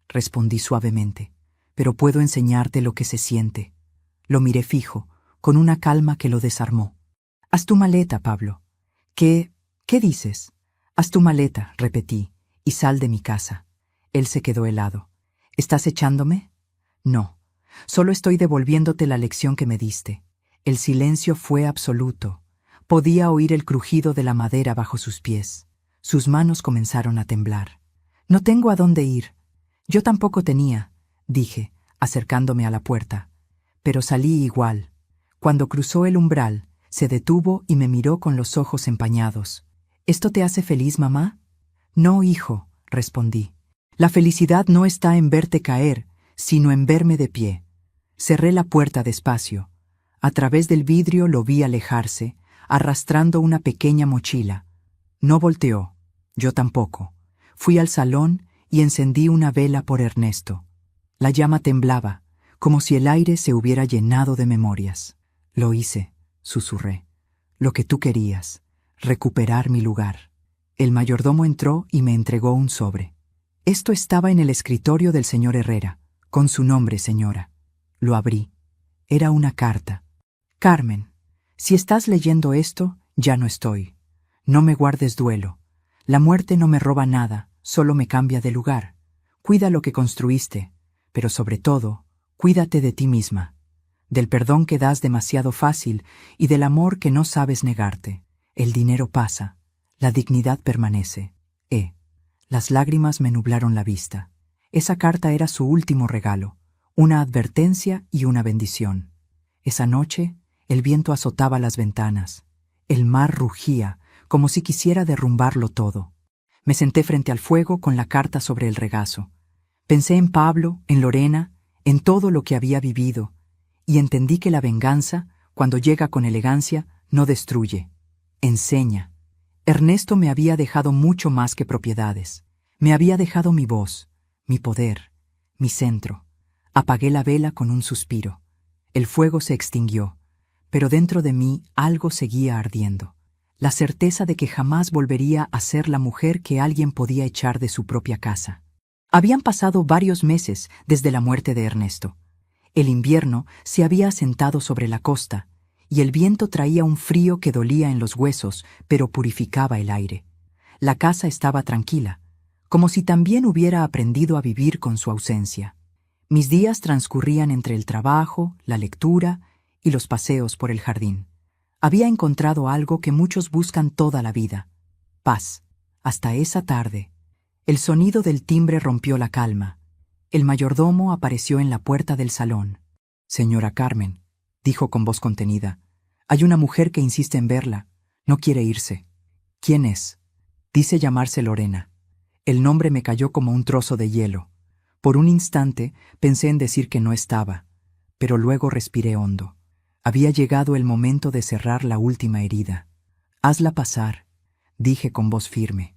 respondí suavemente, pero puedo enseñarte lo que se siente. Lo miré fijo, con una calma que lo desarmó. Haz tu maleta, Pablo. ¿Qué dices? Haz tu maleta, repetí, y sal de mi casa. Él se quedó helado. ¿Estás echándome? No, solo estoy devolviéndote la lección que me diste. El silencio fue absoluto. Podía oír el crujido de la madera bajo sus pies. Sus manos comenzaron a temblar. No tengo a dónde ir. Yo tampoco tenía, dije, acercándome a la puerta. Pero salí igual. Cuando cruzó el umbral, se detuvo y me miró con los ojos empañados. ¿Esto te hace feliz, mamá? No, hijo, respondí. La felicidad no está en verte caer, sino en verme de pie. Cerré la puerta despacio. A través del vidrio lo vi alejarse, arrastrando una pequeña mochila. No volteó. Yo tampoco. Fui al salón y encendí una vela por Ernesto. La llama temblaba, como si el aire se hubiera llenado de memorias. Lo hice, susurré. Lo que tú querías, recuperar mi lugar. El mayordomo entró y me entregó un sobre. Esto estaba en el escritorio del señor Herrera, con su nombre, señora. Lo abrí. Era una carta. Carmen, si estás leyendo esto, ya no estoy. No me guardes duelo. La muerte no me roba nada, solo me cambia de lugar. Cuida lo que construiste, pero sobre todo, cuídate de ti misma, del perdón que das demasiado fácil y del amor que no sabes negarte. El dinero pasa, la dignidad permanece. Las lágrimas me nublaron la vista. Esa carta era su último regalo, una advertencia y una bendición. Esa noche, el viento azotaba las ventanas. El mar rugía, como si quisiera derrumbarlo todo. Me senté frente al fuego con la carta sobre el regazo. Pensé en Pablo, en Lorena, en todo lo que había vivido, y entendí que la venganza, cuando llega con elegancia, no destruye, enseña. Ernesto me había dejado mucho más que propiedades. Me había dejado mi voz, mi poder, mi centro. Apagué la vela con un suspiro. El fuego se extinguió, pero dentro de mí algo seguía ardiendo. La certeza de que jamás volvería a ser la mujer que alguien podía echar de su propia casa. Habían pasado varios meses desde la muerte de Ernesto. El invierno se había asentado sobre la costa, y el viento traía un frío que dolía en los huesos, pero purificaba el aire. La casa estaba tranquila, como si también hubiera aprendido a vivir con su ausencia. Mis días transcurrían entre el trabajo, la lectura y los paseos por el jardín. Había encontrado algo que muchos buscan toda la vida: paz. Hasta esa tarde. El sonido del timbre rompió la calma. El mayordomo apareció en la puerta del salón. «Señora Carmen», dijo con voz contenida, «hay una mujer que insiste en verla. No quiere irse». «¿Quién es?» «Dice llamarse Lorena». El nombre me cayó como un trozo de hielo. Por un instante pensé en decir que no estaba, pero luego respiré hondo. Había llegado el momento de cerrar la última herida. «Hazla pasar», dije con voz firme.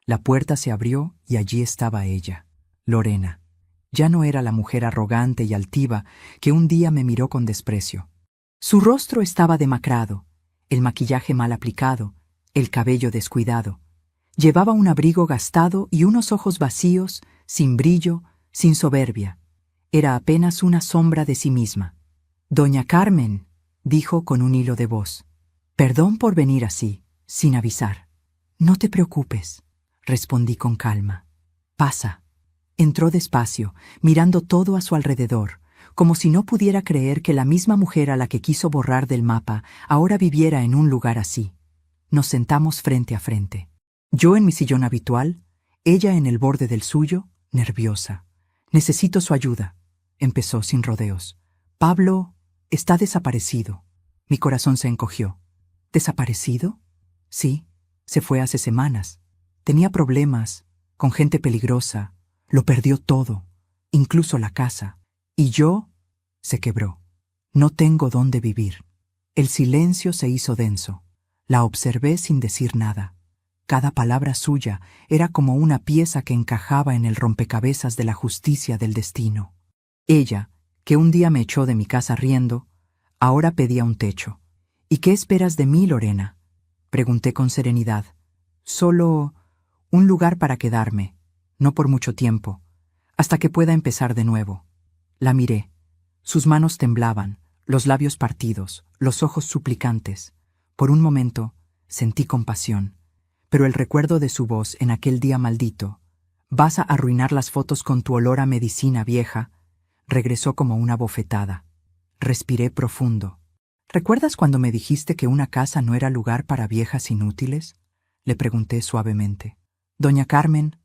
La puerta se abrió y allí estaba ella, Lorena. Ya no era la mujer arrogante y altiva que un día me miró con desprecio. Su rostro estaba demacrado, el maquillaje mal aplicado, el cabello descuidado. Llevaba un abrigo gastado y unos ojos vacíos, sin brillo, sin soberbia. Era apenas una sombra de sí misma. «Doña Carmen», dijo con un hilo de voz, «perdón por venir así, sin avisar». «No te preocupes. respondí con calma. Pasa. Entró despacio, mirando todo a su alrededor, como si no pudiera creer que la misma mujer a la que quiso borrar del mapa ahora viviera en un lugar así. Nos sentamos frente a frente. Yo en mi sillón habitual, ella en el borde del suyo, nerviosa. Necesito su ayuda, empezó sin rodeos. Pablo está desaparecido. Mi corazón se encogió. ¿Desaparecido? Sí, se fue hace semanas. Tenía problemas, con gente peligrosa. Lo perdió todo, incluso la casa. Y yo, se quebró. No tengo dónde vivir. El silencio se hizo denso. La observé sin decir nada. Cada palabra suya era como una pieza que encajaba en el rompecabezas de la justicia del destino. Ella, que un día me echó de mi casa riendo, ahora pedía un techo. ¿Y qué esperas de mí, Lorena? Pregunté con serenidad. Solo un lugar para quedarme, no por mucho tiempo, hasta que pueda empezar de nuevo. La miré. Sus manos temblaban, los labios partidos, los ojos suplicantes. Por un momento sentí compasión, pero el recuerdo de su voz en aquel día maldito, «Vas a arruinar las fotos con tu olor a medicina vieja», regresó como una bofetada. Respiré profundo. ¿Recuerdas cuando me dijiste que una casa no era lugar para viejas inútiles? Le pregunté suavemente. Doña Carmen,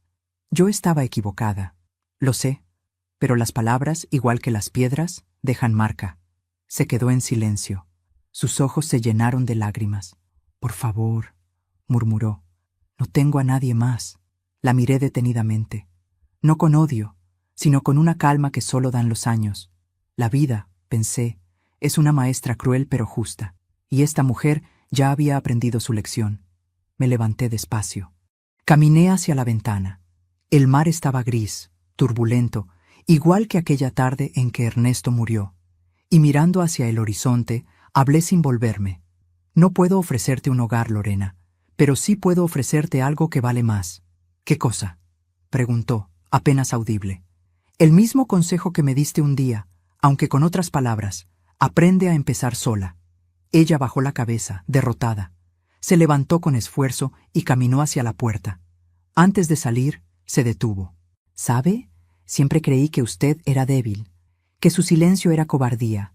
yo estaba equivocada. Lo sé, pero las palabras, igual que las piedras, dejan marca. Se quedó en silencio. Sus ojos se llenaron de lágrimas. Por favor, murmuró. No tengo a nadie más. La miré detenidamente. No con odio, sino con una calma que solo dan los años. La vida, pensé, es una maestra cruel pero justa, y esta mujer ya había aprendido su lección. Me levanté despacio. Caminé hacia la ventana. El mar estaba gris, turbulento, igual que aquella tarde en que Ernesto murió. Y mirando hacia el horizonte, hablé sin volverme. No puedo ofrecerte un hogar, Lorena, pero sí puedo ofrecerte algo que vale más. ¿Qué cosa?, preguntó, apenas audible. El mismo consejo que me diste un día, aunque con otras palabras. Aprende a empezar sola. Ella bajó la cabeza, derrotada. Se levantó con esfuerzo y caminó hacia la puerta. Antes de salir, se detuvo. ¿Sabe? Siempre creí que usted era débil, que su silencio era cobardía.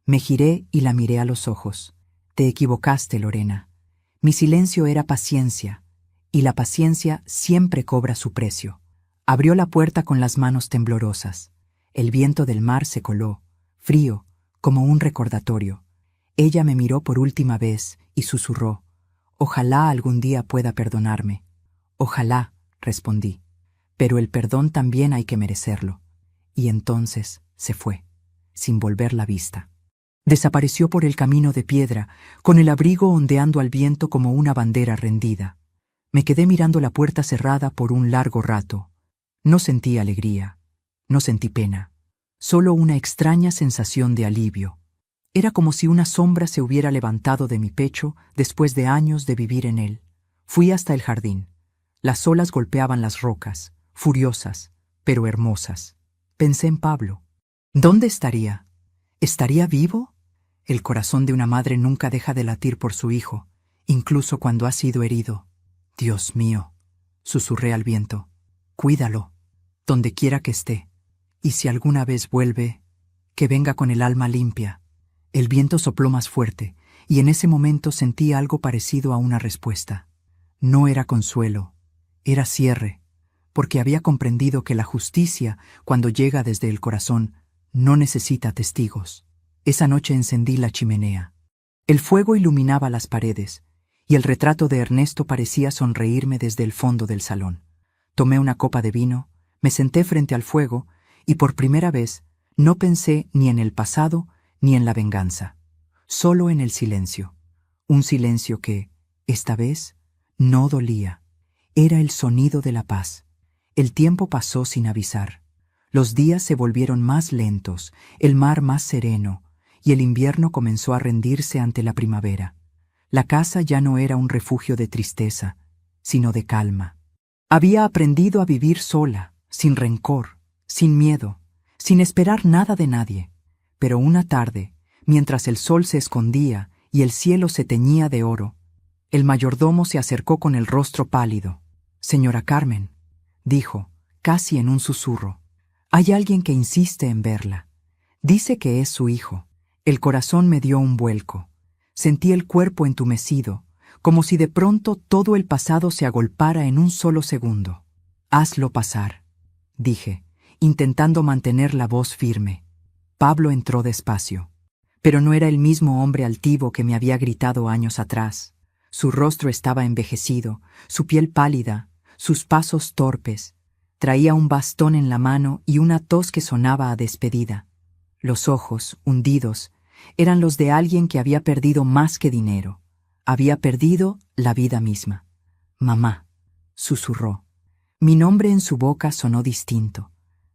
Me giré y la miré a los ojos. Te equivocaste, Lorena. Mi silencio era paciencia, y la paciencia siempre cobra su precio. Abrió la puerta con las manos temblorosas. El viento del mar se coló, frío, como un recordatorio. Ella me miró por última vez y susurró, «Ojalá algún día pueda perdonarme». «Ojalá», respondí, «pero el perdón también hay que merecerlo». Y entonces se fue, sin volver la vista. Desapareció por el camino de piedra, con el abrigo ondeando al viento como una bandera rendida. Me quedé mirando la puerta cerrada por un largo rato. No sentí alegría, no sentí pena. Solo una extraña sensación de alivio. Era como si una sombra se hubiera levantado de mi pecho después de años de vivir en él. Fui hasta el jardín. Las olas golpeaban las rocas, furiosas, pero hermosas. Pensé en Pablo. ¿Dónde estaría? ¿Estaría vivo? El corazón de una madre nunca deja de latir por su hijo, incluso cuando ha sido herido. Dios mío, susurré al viento. Cuídalo, donde quiera que esté. Y si alguna vez vuelve, que venga con el alma limpia. El viento sopló más fuerte, y en ese momento sentí algo parecido a una respuesta. No era consuelo, era cierre, porque había comprendido que la justicia, cuando llega desde el corazón, no necesita testigos. Esa noche encendí la chimenea. El fuego iluminaba las paredes, y el retrato de Ernesto parecía sonreírme desde el fondo del salón. Tomé una copa de vino, me senté frente al fuego, y por primera vez no pensé ni en el pasado ni en la venganza, solo en el silencio. Un silencio que, esta vez, no dolía. Era el sonido de la paz. El tiempo pasó sin avisar. Los días se volvieron más lentos, el mar más sereno, y el invierno comenzó a rendirse ante la primavera. La casa ya no era un refugio de tristeza, sino de calma. Había aprendido a vivir sola, sin rencor, sin miedo, sin esperar nada de nadie. Pero una tarde, mientras el sol se escondía y el cielo se teñía de oro, el mayordomo se acercó con el rostro pálido. Señora Carmen, dijo, casi en un susurro, hay alguien que insiste en verla. Dice que es su hijo. El corazón me dio un vuelco. Sentí el cuerpo entumecido, como si de pronto todo el pasado se agolpara en un solo segundo. Hazlo pasar, dije, intentando mantener la voz firme. Pablo entró despacio. Pero no era el mismo hombre altivo que me había gritado años atrás. Su rostro estaba envejecido, su piel pálida, sus pasos torpes. Traía un bastón en la mano y una tos que sonaba a despedida. Los ojos, hundidos, eran los de alguien que había perdido más que dinero. Había perdido la vida misma. Mamá, susurró. Mi nombre en su boca sonó distinto.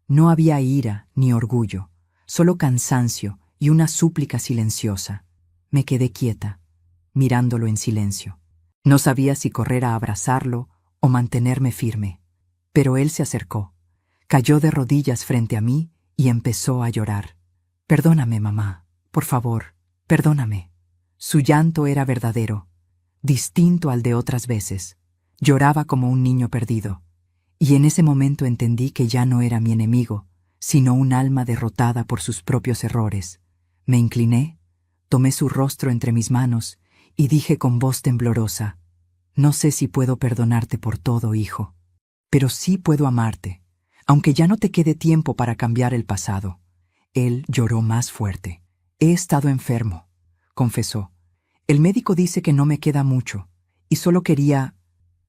No había ira ni orgullo, solo cansancio y una súplica silenciosa. Me quedé quieta, mirándolo en silencio. No sabía si correr a abrazarlo o mantenerme firme. Pero él se acercó, cayó de rodillas frente a mí y empezó a llorar. Perdóname, mamá, por favor, perdóname. Su llanto era verdadero, distinto al de otras veces. Lloraba como un niño perdido. Y en ese momento entendí que ya no era mi enemigo, sino un alma derrotada por sus propios errores. Me incliné, tomé su rostro entre mis manos y dije con voz temblorosa, no sé si puedo perdonarte por todo, hijo, pero sí puedo amarte, aunque ya no te quede tiempo para cambiar el pasado. Él lloró más fuerte. He estado enfermo, confesó. El médico dice que no me queda mucho, y solo quería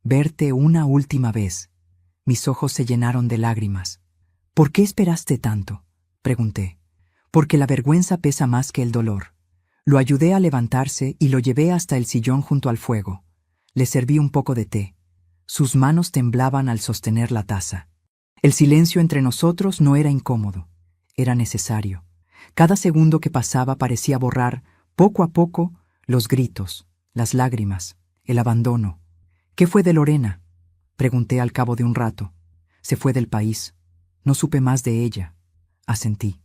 verte una última vez. Mis ojos se llenaron de lágrimas. ¿Por qué esperaste tanto?, pregunté. Porque la vergüenza pesa más que el dolor. Lo ayudé a levantarse y lo llevé hasta el sillón junto al fuego. Le serví un poco de té. Sus manos temblaban al sostener la taza. El silencio entre nosotros no era incómodo. Era necesario. Cada segundo que pasaba parecía borrar, poco a poco, los gritos, las lágrimas, el abandono. ¿Qué fue de Lorena?, pregunté al cabo de un rato. Se fue del país. No supe más de ella. Asentí.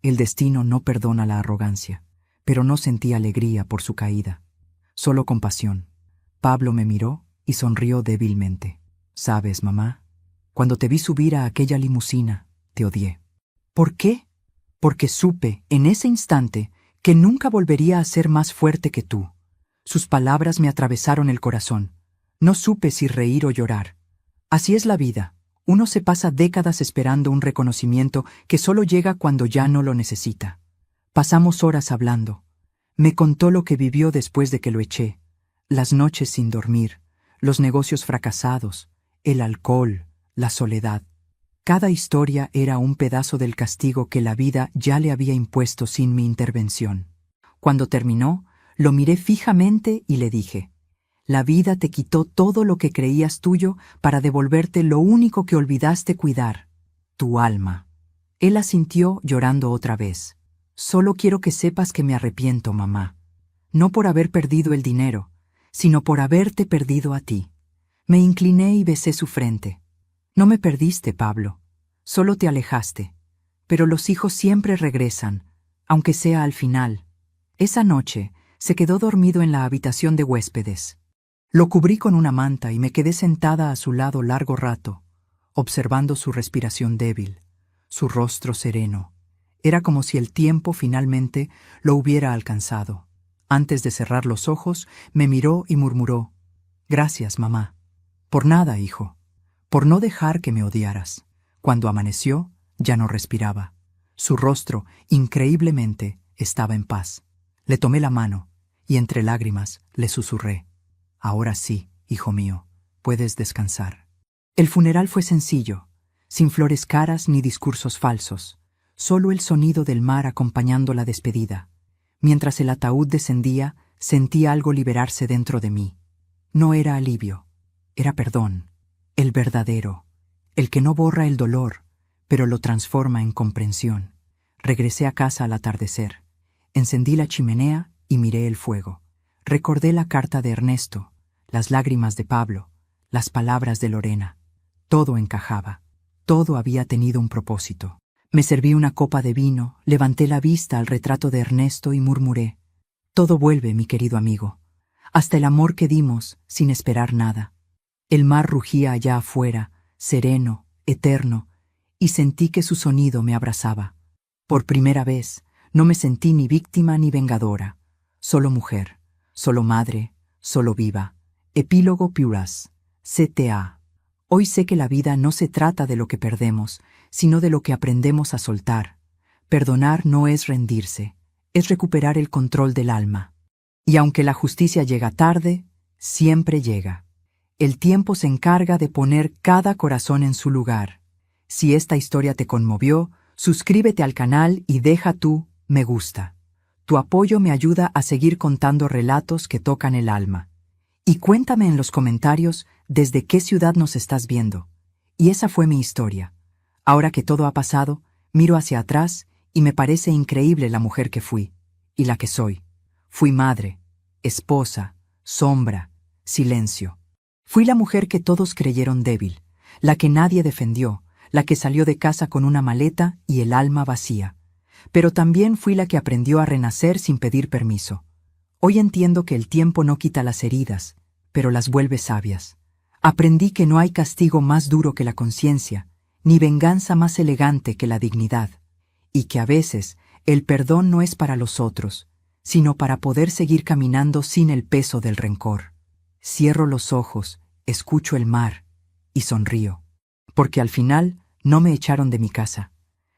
El destino no perdona la arrogancia, pero no sentí alegría por su caída, solo compasión. Pablo me miró y sonrió débilmente. ¿Sabes, mamá? Cuando te vi subir a aquella limusina, te odié. ¿Por qué? Porque supe, en ese instante, que nunca volvería a ser más fuerte que tú. Sus palabras me atravesaron el corazón. No supe si reír o llorar. Así es la vida. Uno se pasa décadas esperando un reconocimiento que solo llega cuando ya no lo necesita. Pasamos horas hablando. Me contó lo que vivió después de que lo eché. Las noches sin dormir, los negocios fracasados, el alcohol, la soledad. Cada historia era un pedazo del castigo que la vida ya le había impuesto sin mi intervención. Cuando terminó, lo miré fijamente y le dije, la vida te quitó todo lo que creías tuyo para devolverte lo único que olvidaste cuidar, tu alma. Él asintió llorando otra vez. Solo quiero que sepas que me arrepiento, mamá. No por haber perdido el dinero, sino por haberte perdido a ti. Me incliné y besé su frente. No me perdiste, Pablo. Solo te alejaste. Pero los hijos siempre regresan, aunque sea al final. Esa noche se quedó dormido en la habitación de huéspedes. Lo cubrí con una manta y me quedé sentada a su lado largo rato, observando su respiración débil, su rostro sereno. Era como si el tiempo finalmente lo hubiera alcanzado. Antes de cerrar los ojos, me miró y murmuró, «Gracias, mamá. Por nada, hijo. Por no dejar que me odiaras». Cuando amaneció, ya no respiraba. Su rostro, increíblemente, estaba en paz. Le tomé la mano y entre lágrimas le susurré, «Ahora sí, hijo mío, puedes descansar». El funeral fue sencillo, sin flores caras ni discursos falsos, solo el sonido del mar acompañando la despedida. Mientras el ataúd descendía, sentí algo liberarse dentro de mí. No era alivio, era perdón, el verdadero, el que no borra el dolor, pero lo transforma en comprensión. Regresé a casa al atardecer. Encendí la chimenea y miré el fuego. Recordé la carta de Ernesto, las lágrimas de Pablo, las palabras de Lorena. Todo encajaba. Todo había tenido un propósito. Me serví una copa de vino, levanté la vista al retrato de Ernesto y murmuré, «Todo vuelve, mi querido amigo. Hasta el amor que dimos sin esperar nada». El mar rugía allá afuera, sereno, eterno, y sentí que su sonido me abrazaba. Por primera vez, no me sentí ni víctima ni vengadora, solo mujer, solo madre, solo viva. Epílogo Puras, CTA. Hoy sé que la vida no se trata de lo que perdemos, sino de lo que aprendemos a soltar. Perdonar no es rendirse, es recuperar el control del alma. Y aunque la justicia llega tarde, siempre llega. El tiempo se encarga de poner cada corazón en su lugar. Si esta historia te conmovió, suscríbete al canal y deja tu me gusta. Tu apoyo me ayuda a seguir contando relatos que tocan el alma. Y cuéntame en los comentarios desde qué ciudad nos estás viendo. Y esa fue mi historia. Ahora que todo ha pasado, miro hacia atrás y me parece increíble la mujer que fui, y la que soy. Fui madre, esposa, sombra, silencio. Fui la mujer que todos creyeron débil, la que nadie defendió, la que salió de casa con una maleta y el alma vacía. Pero también fui la que aprendió a renacer sin pedir permiso. Hoy entiendo que el tiempo no quita las heridas, pero las vuelve sabias. Aprendí que no hay castigo más duro que la conciencia, ni venganza más elegante que la dignidad, y que a veces el perdón no es para los otros, sino para poder seguir caminando sin el peso del rencor. Cierro los ojos, escucho el mar y sonrío, porque al final no me echaron de mi casa,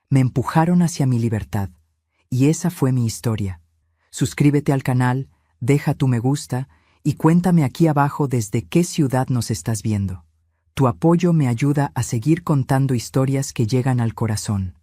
me empujaron hacia mi libertad, y esa fue mi historia. Suscríbete al canal, deja tu me gusta y cuéntame aquí abajo desde qué ciudad nos estás viendo. Tu apoyo me ayuda a seguir contando historias que llegan al corazón.